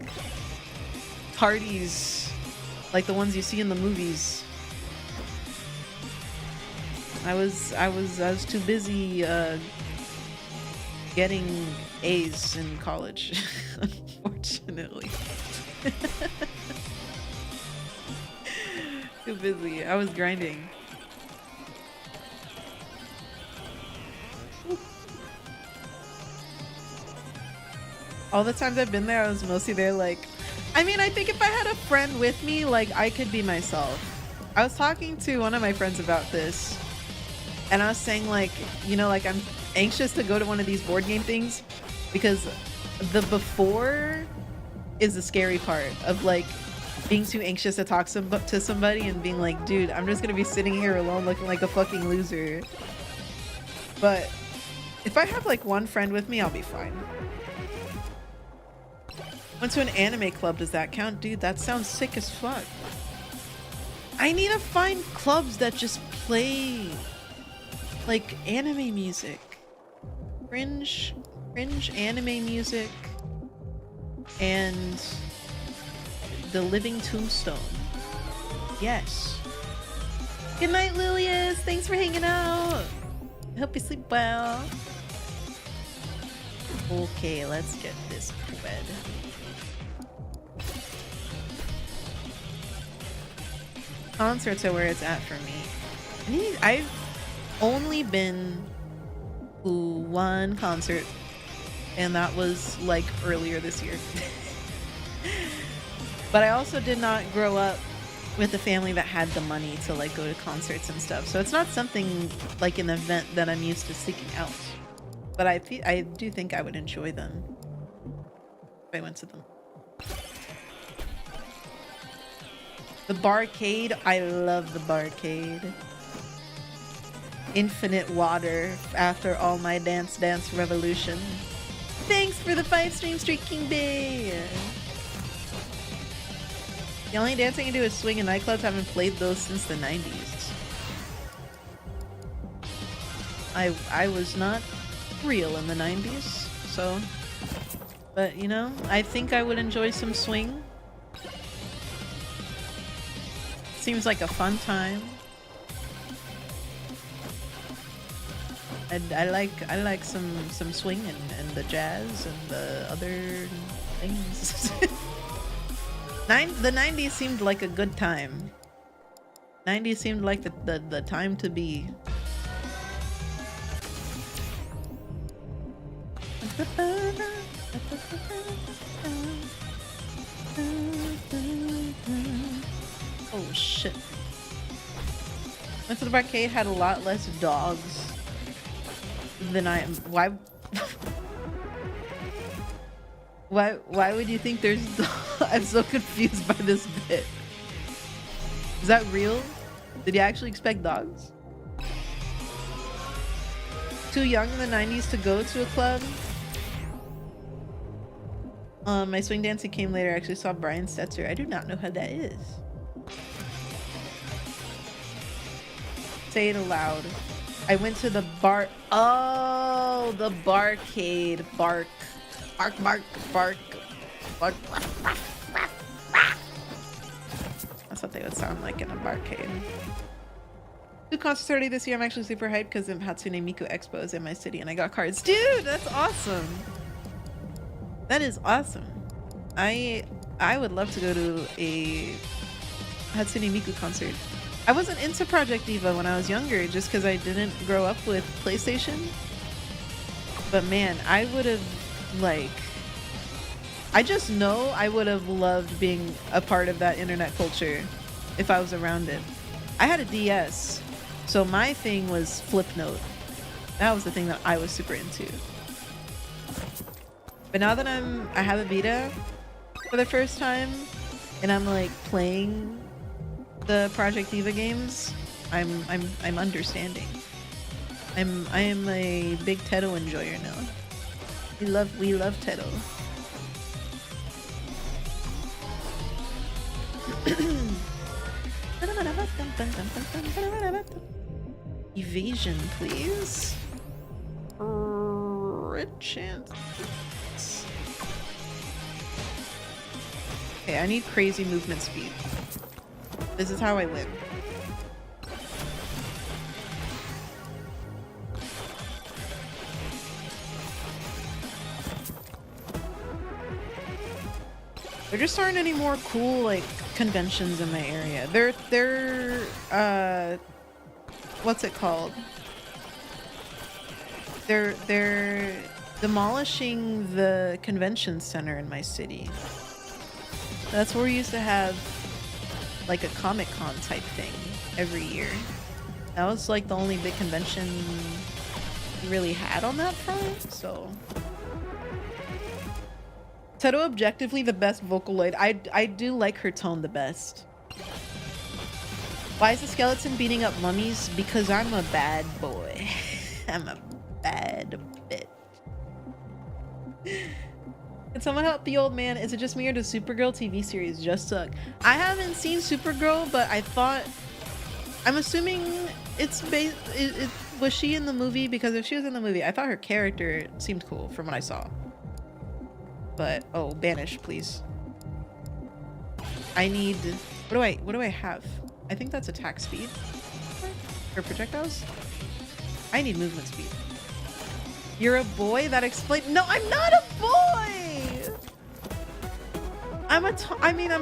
parties like the ones you see in the movies. I was too busy getting A's in college, unfortunately. Too busy. I was grinding. All the times I've been there, I was mostly there like, I mean, I think if I had a friend with me, like, I could be myself. I was talking to one of my friends about this, and I was saying, like, you know, like, I'm anxious to go to one of these board game things because the before is the scary part of, like, being too anxious to talk to somebody and being like, dude, I'm just gonna be sitting here alone looking like a fucking loser. But if I have like one friend with me, I'll be fine. Went to an anime club, does that count? Dude, that sounds sick as fuck. I need to find clubs that just play like anime music. Cringe anime music and the Living Tombstone. Yes. Good night, Lilius. Thanks for hanging out. I hope you sleep well. Okay, let's get this bed. Concerts are where it's at for me. I've only been to one concert, and that was like earlier this year. But I also did not grow up with a family that had the money to like go to concerts and stuff, so it's not something like an event that I'm used to seeking out. But I do think I would enjoy them if I went to them. The barcade, I love the barcade. Infinite water after all my dance revolution. Thanks for the 5 stream streak, King Bay. The only dance I can do is swing in nightclubs. Haven't played those since the 90s. I was not real in the 90s, so. But you know, I think I would enjoy some swing. Seems like a fun time. I like some swing and the jazz and the other things. The 90s seemed like a good time. 90s seemed like the time to be. Oh shit. Went to the arcade, had a lot less dogs than I am. Why would you think there's I'm so confused by this bit. Is that real? Did you actually expect dogs? Too young in the 90s to go to a club? My swing dancing came later. I actually saw Brian Setzer. I do not know who that is. Say it aloud. I went to the bar. Oh, the barcade. Bark. Bark, bark, bark. Bark, bark, bark, bark, bark. That's what they would sound like in a barcade. Two concerts already this year. I'm actually super hyped because of Hatsune Miku Expo is in my city and I got cards. Dude, that's awesome. That is awesome. I would love to go to a Hatsune Miku concert. I wasn't into Project Diva when I was younger just because I didn't grow up with PlayStation. But man, I would have like... I just know I would have loved being a part of that internet culture if I was around it. I had a DS, so my thing was Flipnote. That was the thing that I was super into. But now that I have a Vita for the first time, and I'm like playing the Project Diva games, I'm understanding. I am a big Teto enjoyer now. We love Teto. Evasion, please. Chance. Okay, I need crazy movement speed. This is how I win. There just aren't any more cool like conventions in my area. They're what's it called? They're demolishing the convention center in my city. That's where we used to have like a Comic-Con type thing every year. That was like the only big convention we really had on that front, so Teto objectively the best Vocaloid. I do like her tone the best. Why is the skeleton beating up mummies? Because I'm a bad boy. I'm a bad bit. Can someone help the old man? Is it just me or does Supergirl TV series just suck? I haven't seen Supergirl, but I'm assuming it's based. Was she in the movie? Because if she was in the movie, I thought her character seemed cool from what I saw. But oh, banish, please. I need. What do I have? I think that's attack speed or projectiles. I need movement speed. You're a boy? That explains. No, I'm not a boy. I'm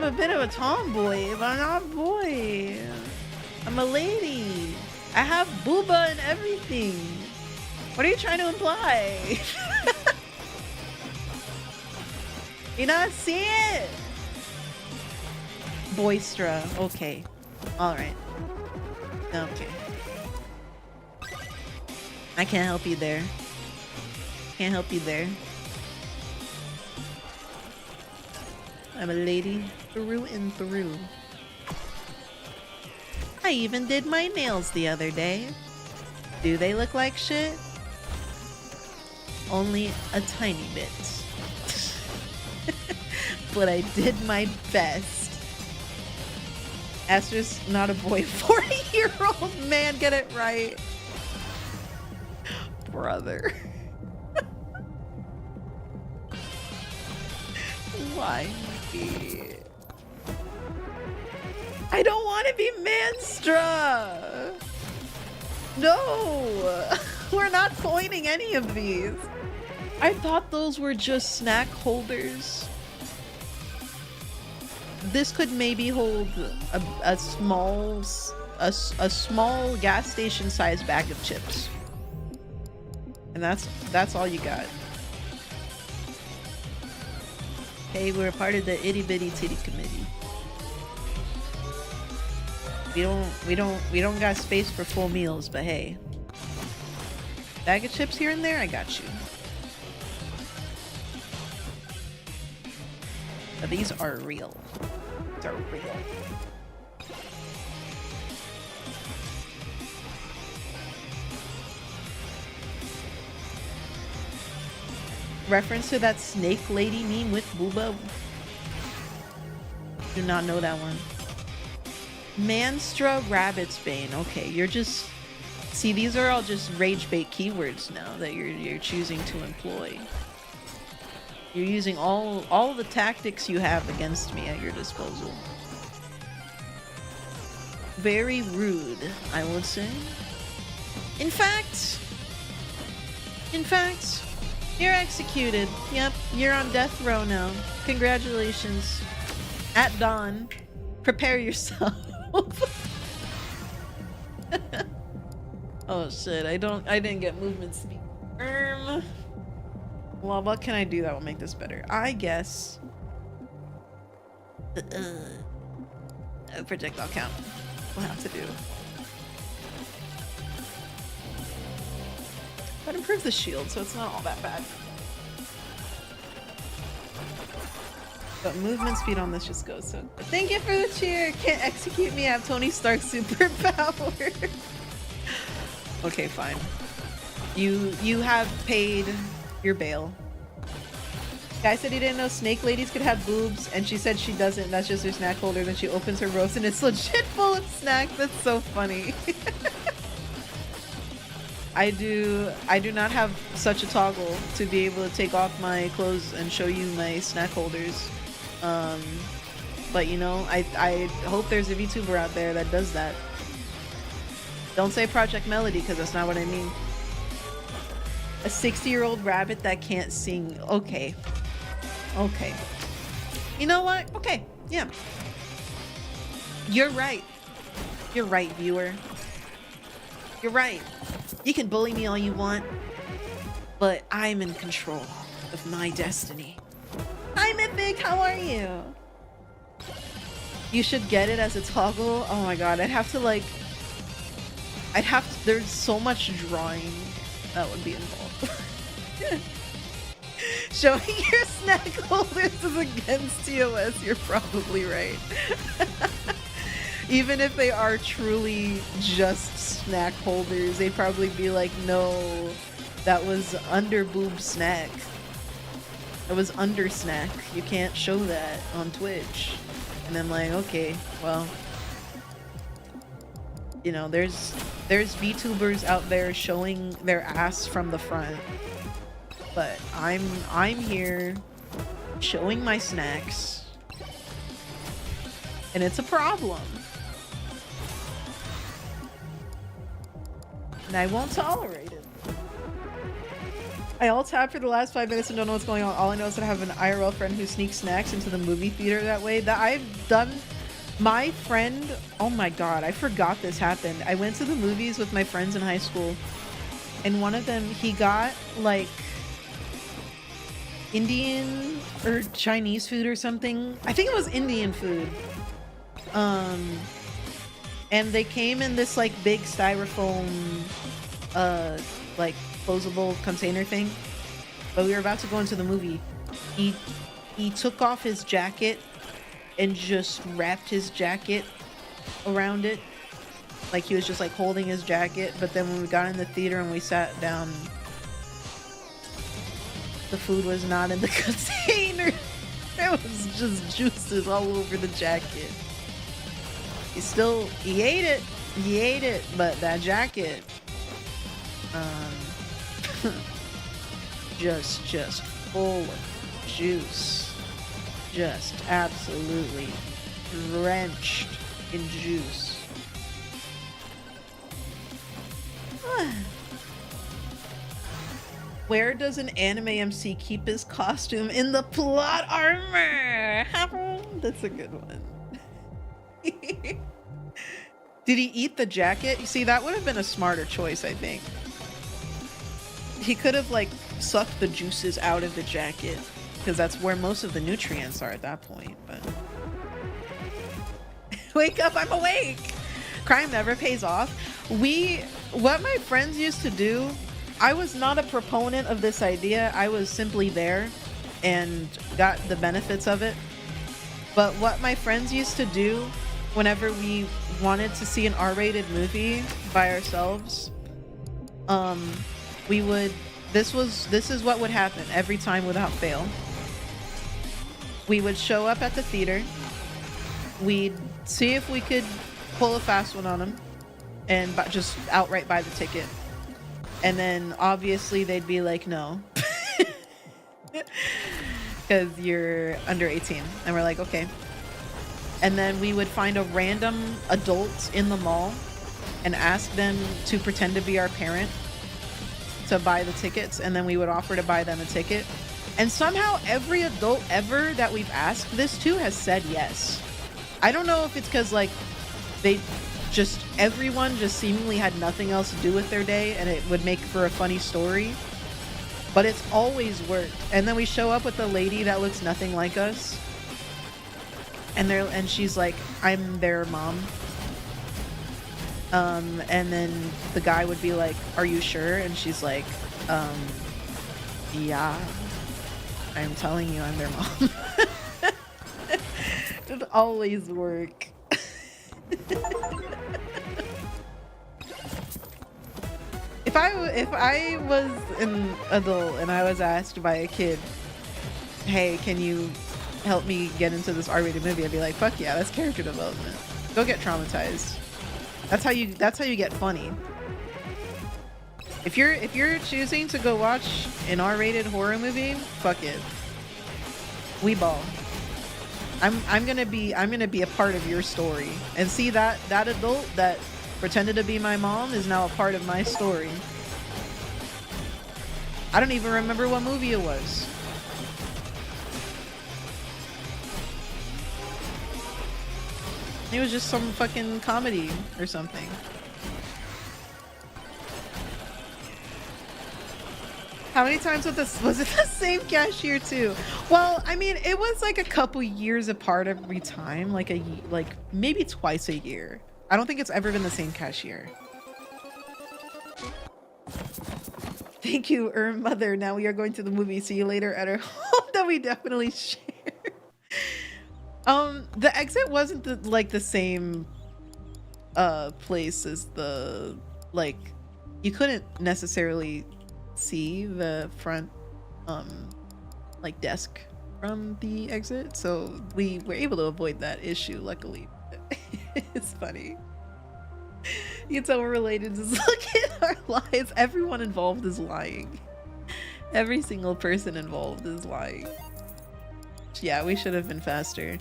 a bit of a tomboy, but I'm not a boy. I'm a lady. I have booba and everything. What are you trying to imply? You not see it? Boystra. Okay. All right. Okay. I can't help you there. Can't help you there. I'm a lady through and through. I even did my nails the other day. Do they look like shit? Only a tiny bit. But I did my best. Aster's not a boy. 40-year-old man, get it right. Brother. Why me? I don't want to be Manstra. No, we're not coining any of these. I thought those were just snack holders. This could maybe hold a small gas station sized bag of chips. And that's all you got. Hey, we're a part of the itty bitty titty committee. We don't got space for full meals, but hey. Bag of chips here and there, I got you. But these are real. They're real. Reference to that snake lady meme with Booba? Do not know that one. Manstra Rabbitsbane. Okay, you're just... See, these are all just rage bait keywords now that you're choosing to employ. You're using all the tactics you have against me at your disposal. Very rude, I would say. In fact, you're executed. Yep, you're on death row now. Congratulations. At dawn, prepare yourself. Oh shit, I didn't get movement speed. Well, what can I do that will make this better? I guess projectile count we'll have to do. But improve the shield so it's not all that bad. But movement speed on this just goes so good. Thank you for the cheer. Can't execute me. I have Tony Stark's superpower. Okay, fine. You have paid your bail. Guy said he didn't know snake ladies could have boobs, and she said she doesn't. That's just her snack holder. Then she opens her roast and it's legit full of snacks. That's so funny. I do not have such a toggle to be able to take off my clothes and show you my snack holders. But you know, I hope there's a VTuber out there that does that. Don't say Project Melody, because that's not what I mean. A 60-year-old rabbit that can't sing. Okay. Okay. You know what? Okay. Yeah. You're right. You're right, viewer. You're right. You can bully me all you want, but I'm in control of my destiny. Hi, Mythic. How are you? You should get it as a toggle. Oh my god. There's so much drawing that would be involved. Showing your snack holders is against TOS, you're probably right. Even if they are truly just snack holders, they'd probably be like, no, that was under boob snack. It was under snack. You can't show that on Twitch. And I'm like, okay, well, you know, there's VTubers out there showing their ass from the front. But I'm here showing my snacks. And it's a problem. And I won't tolerate it. I alt-tab for the last 5 minutes and don't know what's going on. All I know is that I have an IRL friend who sneaks snacks into the movie theater that way. That I've done. My friend, oh my god, I forgot this happened. I went to the movies with my friends in high school, and one of them, he got like Indian or Chinese food or something. I think it was Indian food. And they came in this like big styrofoam, like closable container thing. But we were about to go into the movie. He took off his jacket and just wrapped his jacket around it. Like he was just like holding his jacket. But then when we got in the theater and we sat down, the food was not in the container. There was just juices all over the jacket. He ate it, but that jacket, just full of juice, just absolutely drenched in juice. Where does an anime MC keep his costume? In the plot armor. That's a good one. Did he eat the jacket? You see, that would have been a smarter choice, I think. He could have like sucked the juices out of the jacket, because that's where most of the nutrients are at that point. But wake up, I'm awake. Crime never pays off. What my friends used to do, I was not a proponent of this idea. I was simply there and got the benefits of it. But what my friends used to do whenever we wanted to see an R-rated movie by ourselves, this is what would happen every time without fail. We would show up at the theater, we'd see if we could pull a fast one on them and just outright buy the ticket. And then obviously they'd be like, no, because you're under 18. And we're like, okay. And then we would find a random adult in the mall and ask them to pretend to be our parent to buy the tickets. And then we would offer to buy them a ticket. And somehow every adult ever that we've asked this to has said yes. I don't know if it's because like everyone just seemingly had nothing else to do with their day and it would make for a funny story. But it's always worked. And then we show up with a lady that looks nothing like us. And she's like, I'm their mom. And then the guy would be like, are you sure? And she's like, yeah, I'm telling you, I'm their mom. It always work. If I was an adult and I was asked by a kid, hey, can you help me get into this R-rated movie, I'd be like, fuck yeah, that's character development. Go get traumatized. That's how you get funny. If you're choosing to go watch an R-rated horror movie, fuck it. We ball. I'm gonna be a part of your story. And see, that adult that pretended to be my mom is now a part of my story. I don't even remember what movie it was. It was just some fucking comedy or something. How many times was it the same cashier too? Well, I mean, it was like a couple years apart every time, like maybe twice a year. I don't think it's ever been the same cashier. Thank you, mother. Now we are going to the movie. See you later at our home that we definitely share. The exit wasn't like the same place as the, like, you couldn't necessarily see the front like desk from the exit, so we were able to avoid that issue, luckily. It's funny. You can tell we're related. Just look at our lives. Everyone involved is lying. Every single person involved is lying. Yeah, we should have been faster.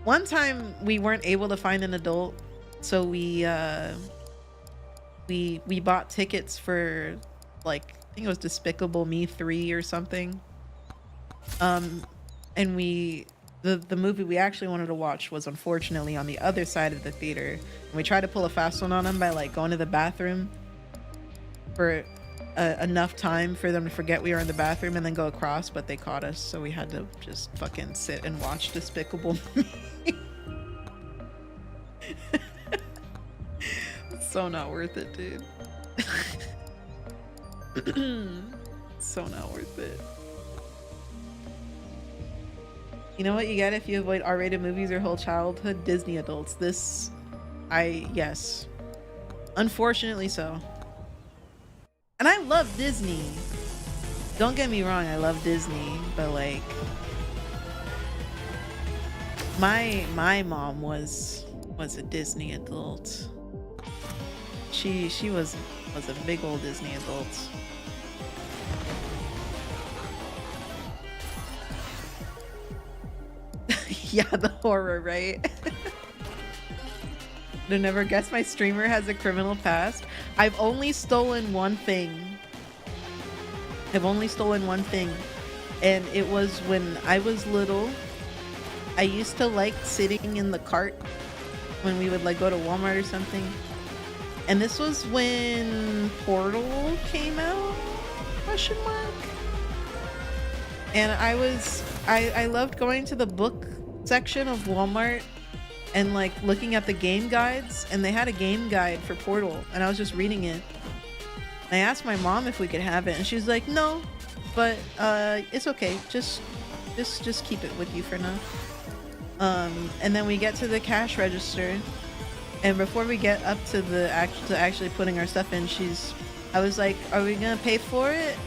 One time we weren't able to find an adult, so we bought tickets for, like, I think it was Despicable Me 3 or something. And the movie we actually wanted to watch was unfortunately on the other side of the theater. And we tried to pull a fast one on them by, like, going to the bathroom for enough time for them to forget we were in the bathroom and then go across, but they caught us, so we had to just fucking sit and watch Despicable Me. So not worth it, dude. So not worth it. You know what you get if you avoid R-rated movies your whole childhood? Disney adults. Yes. Unfortunately so. And I love Disney. Don't get me wrong, I love Disney, but, like, my mom was a Disney adult. She was a big old Disney adult. Yeah, the horror, right? I never guessed my streamer has a criminal past. I've only stolen one thing. And it was when I was little. I used to like sitting in the cart when we would, like, go to Walmart or something. And this was when Portal came out? Question mark. And I loved going to the book section of Walmart and, like, looking at the game guides, and they had a game guide for Portal, and I was just reading it. I asked my mom if we could have it, and she was like, no, but it's okay, just keep it with you for now. And then we get to the cash register, and before we get up to the actually putting our stuff in, I was like, are we gonna pay for it?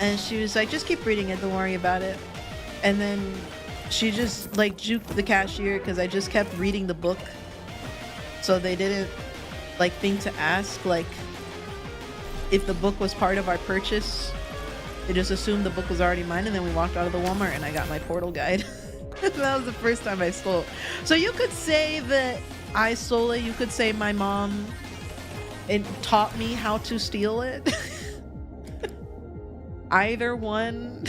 And she was like, just keep reading it, don't worry about it. And then she just, like, juked the cashier because I just kept reading the book, so they didn't, like, think to ask, like, if the book was part of our purchase. They just assumed the book was already mine, and then we walked out of the Walmart and I got my Portal guide. That was the first time I stole. So you could say that I stole it, you could say my mom taught me how to steal it. Either one.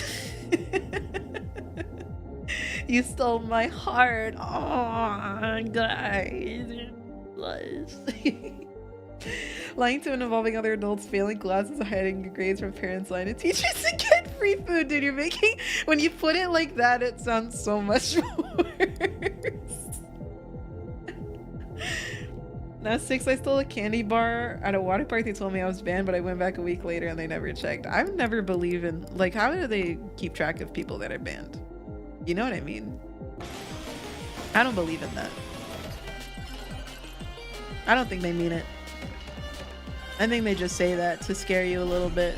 You stole my heart. Oh, guys. Lying to and involving other adults, failing classes, hiding your grades from parents, lying to teachers to get free food. Dude, you're making... When you put it like that, it sounds so much worse. Now 6, I stole a candy bar at a water park. They told me I was banned, but I went back a week later and they never checked. I've never believed in... Like, how do they keep track of people that are banned? You know what I mean? I don't believe in that. I don't think they mean it. I think they just say that to scare you a little bit.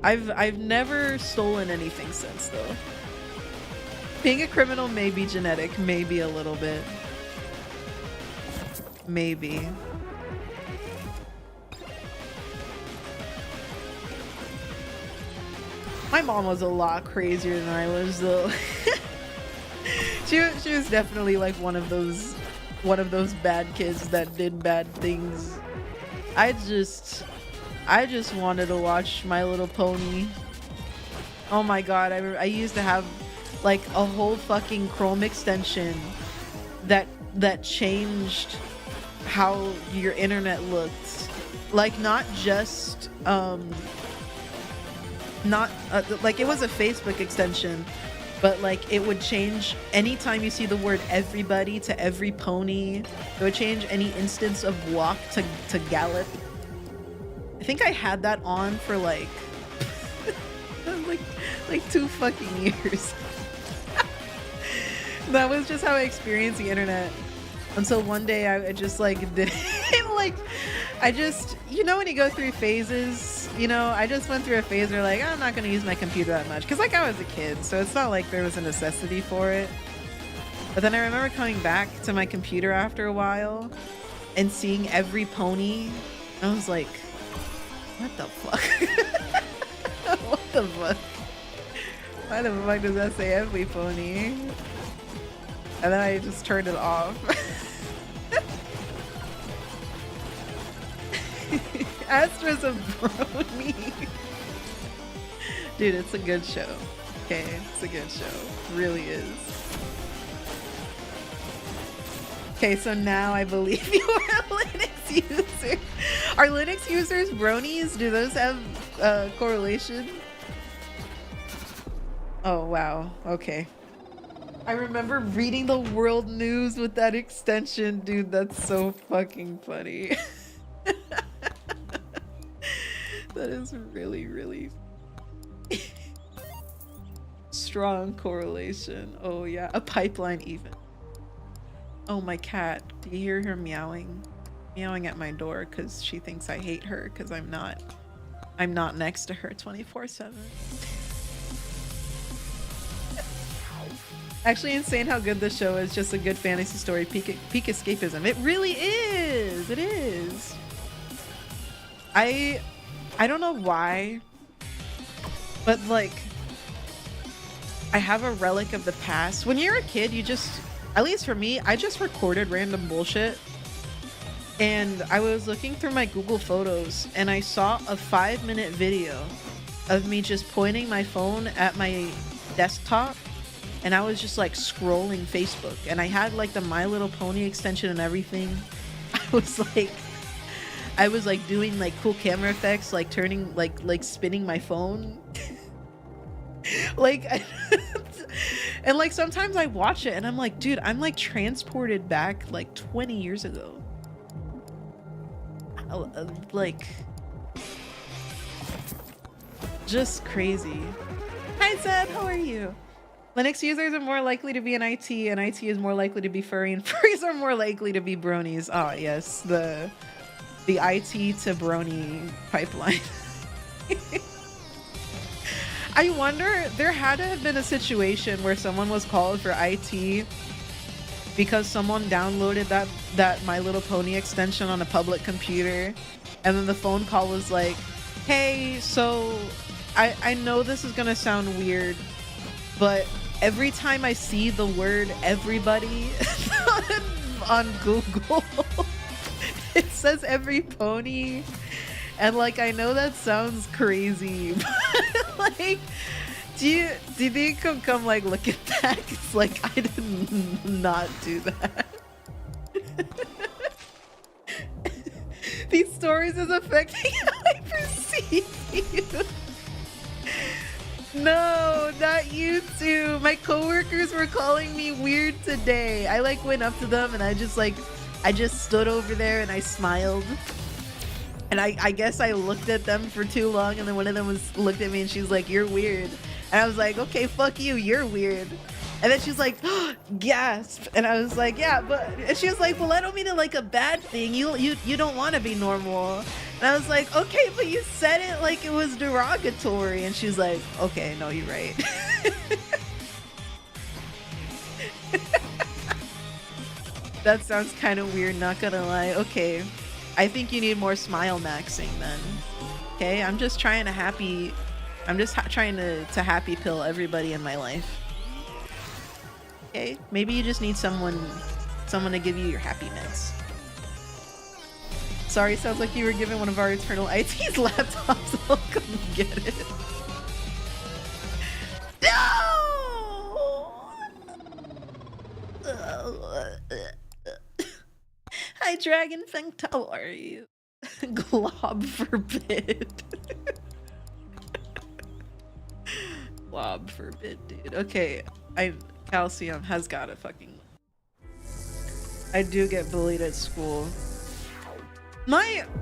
I've never stolen anything since, though. Being a criminal may be genetic, maybe a little bit. Maybe. My mom was a lot crazier than I was, though. She was definitely like one of those bad kids that did bad things. I just wanted to watch My Little Pony. Oh my god, I used to have like a whole fucking Chrome extension that changed how your internet looked. Like not just like it was a Facebook extension, but like it would change anytime you see the word everybody to every pony. It would change any instance of walk to gallop. I think I had that on for like like 2 fucking years. That was just how I experienced the internet until one day I just like did it. Like I just, you know, when you go through phases, you know, I just went through a phase where like I'm not gonna use my computer that much because like I was a kid, so it's not like there was a necessity for it. But then I remember coming back to my computer after a while and seeing every pony. I was like, what the fuck? What the fuck? Why the fuck does that say every pony? And then I just turned it off. Astra's a brony. Dude, it's a good show. Okay, it's a good show. It really is. Okay, so now I believe you are a Linux user. Are Linux users bronies? Do those have correlation? Oh, wow. Okay. I remember reading the world news with that extension. Dude, that's so fucking funny. That is really, really strong correlation. Oh yeah, a pipeline even. Oh, my cat. Do you hear her meowing? Meowing at my door because she thinks I hate her because I'm not next to her 24/7. Actually insane how good this show is. Just a good fantasy story, peak escapism. It really is. It is. I don't know why, but like I have a relic of the past. When you're a kid, you just, at least for me, I just recorded random bullshit. And I was looking through my Google Photos and I saw a 5-minute video of me just pointing my phone at my desktop. And I was just like scrolling Facebook, and I had like the My Little Pony extension and everything. I was like doing like cool camera effects, like turning like spinning my phone. And like sometimes I watch it and I'm like, dude, I'm like transported back like 20 years ago. Like just crazy. Hi Zed, how are you? Linux users are more likely to be in IT, and IT is more likely to be furry, and furries are more likely to be bronies. Oh yes, the IT to brony pipeline. I wonder, there had to have been a situation where someone was called for IT because someone downloaded that My Little Pony extension on a public computer, and then the phone call was like, hey, so I know this is gonna sound weird, but every time I see the word everybody on Google, it says every pony. And like, I know that sounds crazy, but like, do you think he'll come like look at that? It's like, I did not do that. These stories is affecting how I perceive you. No, not you two. My coworkers were calling me weird today. I like went up to them and I just stood over there and I smiled. And I guess I looked at them for too long, and then one of them looked at me and she's like, you're weird. And I was like, okay, fuck you, you're weird. And then she's like, oh, gasp. And I was like, yeah, but, and she was like, well, I don't mean it like a bad thing. You don't want to be normal. And I was like, okay, but you said it like it was derogatory. And she's like, okay, no, you're right. That sounds kind of weird, not gonna lie. Okay, I think you need more smile maxing then. Okay, I'm just trying to happy pill everybody in my life. Okay, maybe you just need someone to give you your happy meds. Sorry, sounds like you were given one of our Eternal IT's laptops. I'll come get it. No! Hi, Dragonfang. How are you? Glob forbid. Glob forbid, dude. Okay. Calcium has gotta fucking. I do get bullied at school.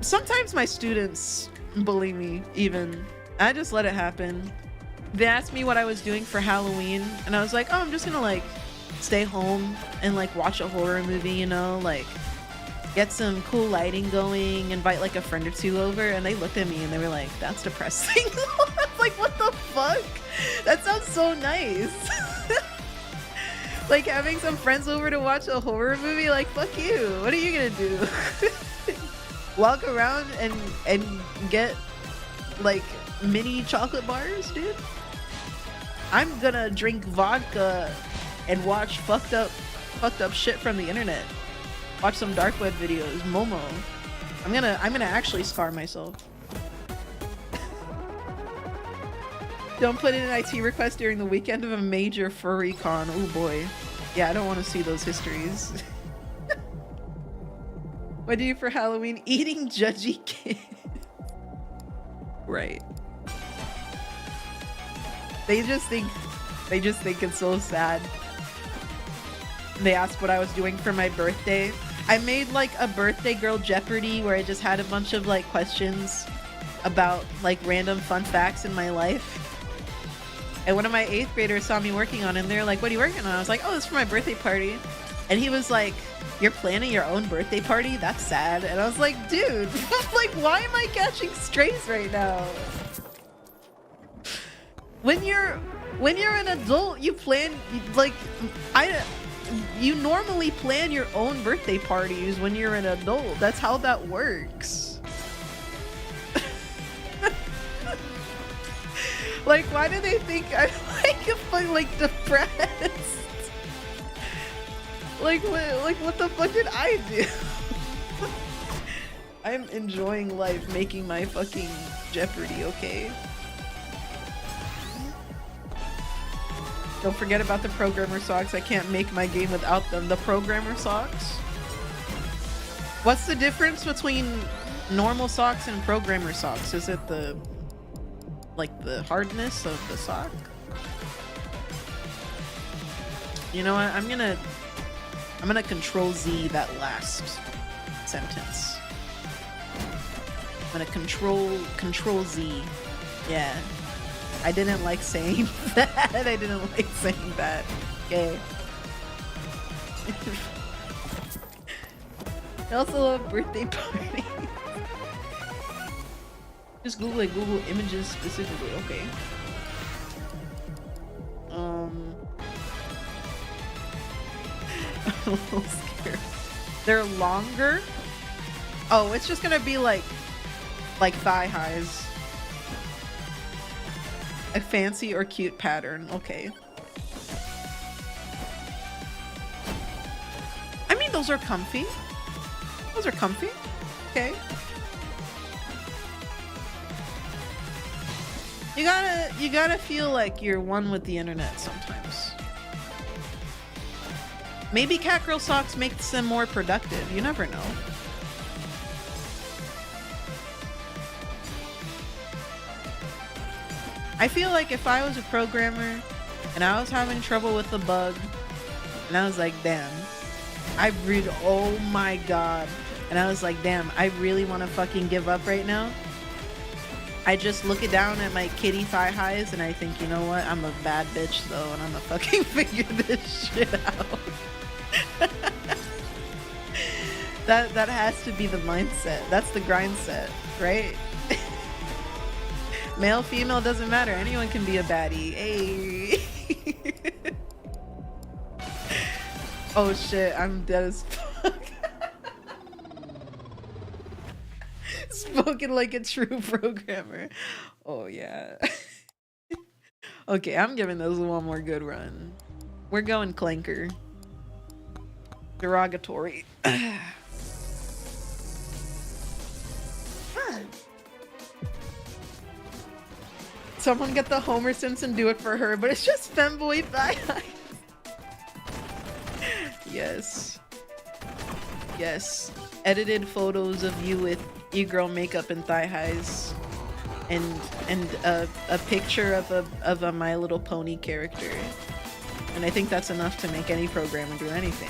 Sometimes my students bully me even. I just let it happen. They asked me what I was doing for Halloween, and I was like, oh, I'm just gonna like stay home and like watch a horror movie, you know, like get some cool lighting going, invite like a friend or two over. And they looked at me and they were like, that's depressing. Like, what the fuck? That sounds so nice. Like having some friends over to watch a horror movie, like fuck you. What are you gonna do? Walk around and get like mini chocolate bars, dude? I'm gonna drink vodka and watch fucked up shit from the internet. Watch some dark web videos, Momo. I'm gonna actually scar myself. Don't put in an IT request during the weekend of a major furry con. Oh boy. Yeah, I don't want to see those histories. What do you for Halloween? Eating judgy kids. Right. They just think it's so sad. They asked what I was doing for my birthday. I made like a birthday girl Jeopardy where I just had a bunch of like questions about like random fun facts in my life. And one of my 8th graders saw me working on it, and they're like, what are you working on? I was like, oh, it's for my birthday party. And he was like, you're planning your own birthday party? That's sad. And I was like, dude, like, why am I catching strays right now? When you're an adult, you plan, like, you normally plan your own birthday parties when you're an adult. That's how that works. Like, why do they think I'm like depressed? Like what the fuck did I do? I'm enjoying life, making my fucking Jeopardy, okay? Don't forget about the programmer socks. I can't make my game without them. The programmer socks? What's the difference between normal socks and programmer socks? Is it the hardness of the sock? You know what? I'm gonna control Z that last sentence. I'm gonna control Z. Yeah. I didn't like saying that. I didn't like saying that. Okay. I also love birthday parties. Just Google it, Google images specifically, okay. I'm a little scared. They're longer? Oh, it's just gonna be like thigh highs. A fancy or cute pattern, okay. I mean, those are comfy. Those are comfy, okay. You gotta feel like you're one with the internet sometimes. Maybe catgirl socks makes them more productive. You never know. I feel like if I was a programmer and I was having trouble with the bug and I was like, damn, oh my god. And I was like, damn, I really want to fucking give up right now. I just look it down at my kitty thigh highs and I think, you know what? I'm a bad bitch though, and I'm gonna fucking figure this shit out. That has to be the mindset. That's the grind set, right? Male, female, doesn't matter. Anyone can be a baddie. Hey. Oh shit, I'm dead as fuck. Spoken like a true programmer. Oh yeah. Okay, I'm giving this one more good run. We're going clanker. Derogatory. Someone get the Homer Simpson do it for her, but it's just femboy thigh high. Yes. Yes. Edited photos of you with e-girl makeup and thigh highs. And a picture of a My Little Pony character. And I think that's enough to make any programmer do anything.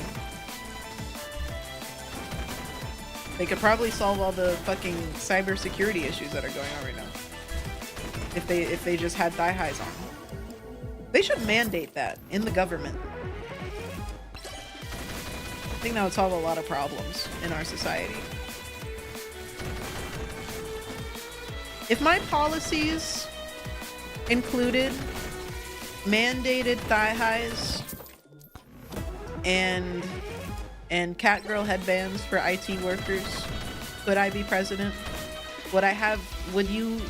They could probably solve all the fucking cybersecurity issues that are going on right now. If they just had thigh highs on. They should mandate that in the government. I think that would solve a lot of problems in our society. If my policies included mandated thigh highs and catgirl headbands for IT workers, could I be president? Would you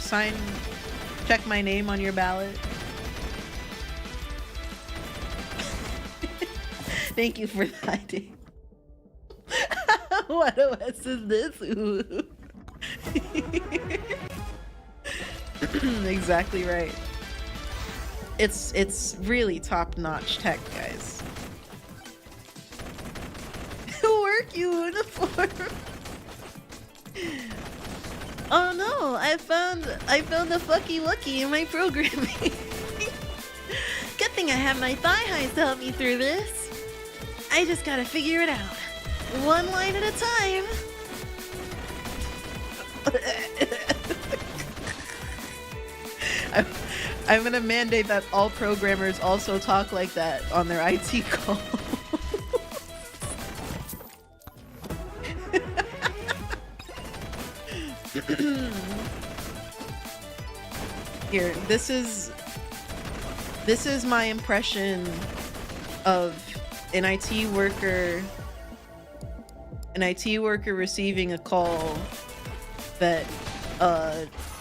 check my name on your ballot? Thank you for the idea. What OS is this? Ooh. Exactly right. It's really top-notch tech, guys. Work uniform. Oh no, I found a fucky wucky in my programming. Good thing I have my thigh highs to help me through this. I just gotta figure it out. One line at a time. I'm gonna mandate that all programmers also talk like that on their IT call. Here, this is my impression of an IT worker receiving a call that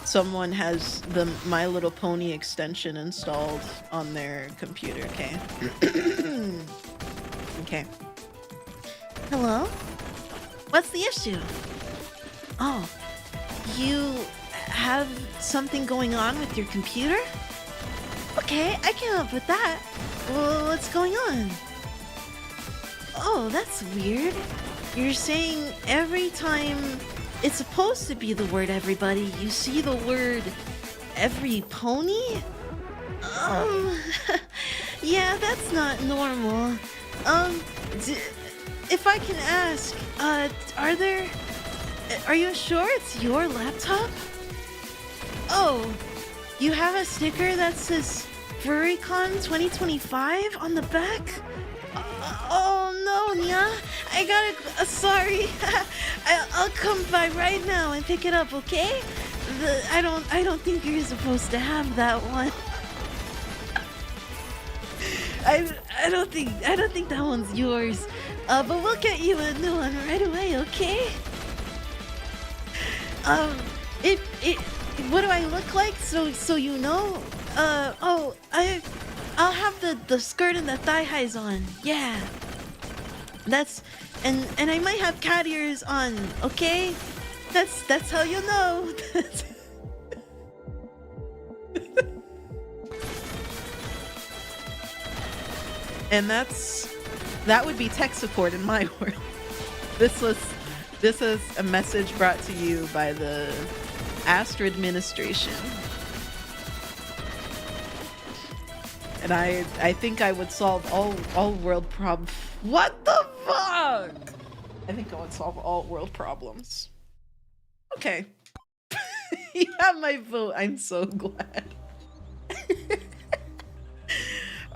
someone has the My Little Pony extension installed on their computer. Okay. Okay. Hello? What's the issue? Oh, you have something going on with your computer? Okay, I can help with that. Well, what's going on? Oh, that's weird. You're saying every time it's supposed to be the word everybody, you see the word every pony? Yeah, that's not normal. If I can ask, are you sure it's your laptop? Oh, you have a sticker that says FurryCon 2025 on the back? Oh no, Nya. I gotta. Sorry. I'll come by right now and pick it up. Okay? I don't think you're supposed to have that one. I don't think that one's yours. But we'll get you a new one right away. Okay? What do I look like? So you know? I'll have the skirt and the thigh highs on. Yeah. And I might have cat ears on, okay? That's how you know. And that would be tech support in my world. This is a message brought to you by the Astra administration. And I think I would solve all world problems. What the fuck? I think I would solve all world problems. Okay. You have my vote. I'm so glad.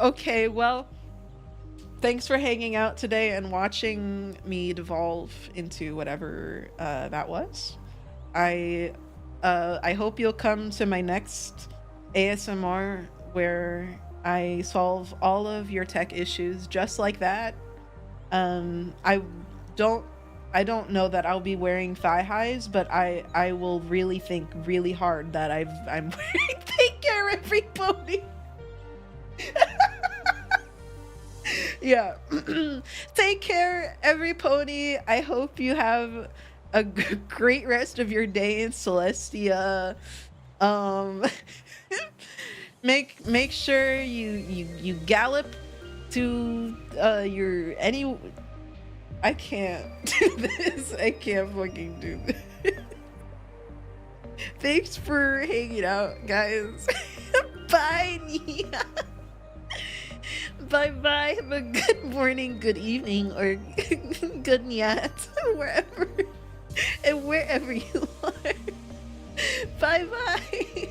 Okay, well, thanks for hanging out today and watching me devolve into whatever that was. I hope you'll come to my next ASMR where I solve all of your tech issues just like that. I don't know that I'll be wearing thigh highs, but I will really think really hard that I'm wearing Take Care Every Pony. Yeah. Take care, every pony. I hope you have a great rest of your day in Celestia. Make sure you gallop to your any. I can't do this. I can't fucking do this. Thanks for hanging out, guys. Bye, Nia. Bye bye. Have a good morning, good evening, or good night, wherever and wherever you are. Bye bye.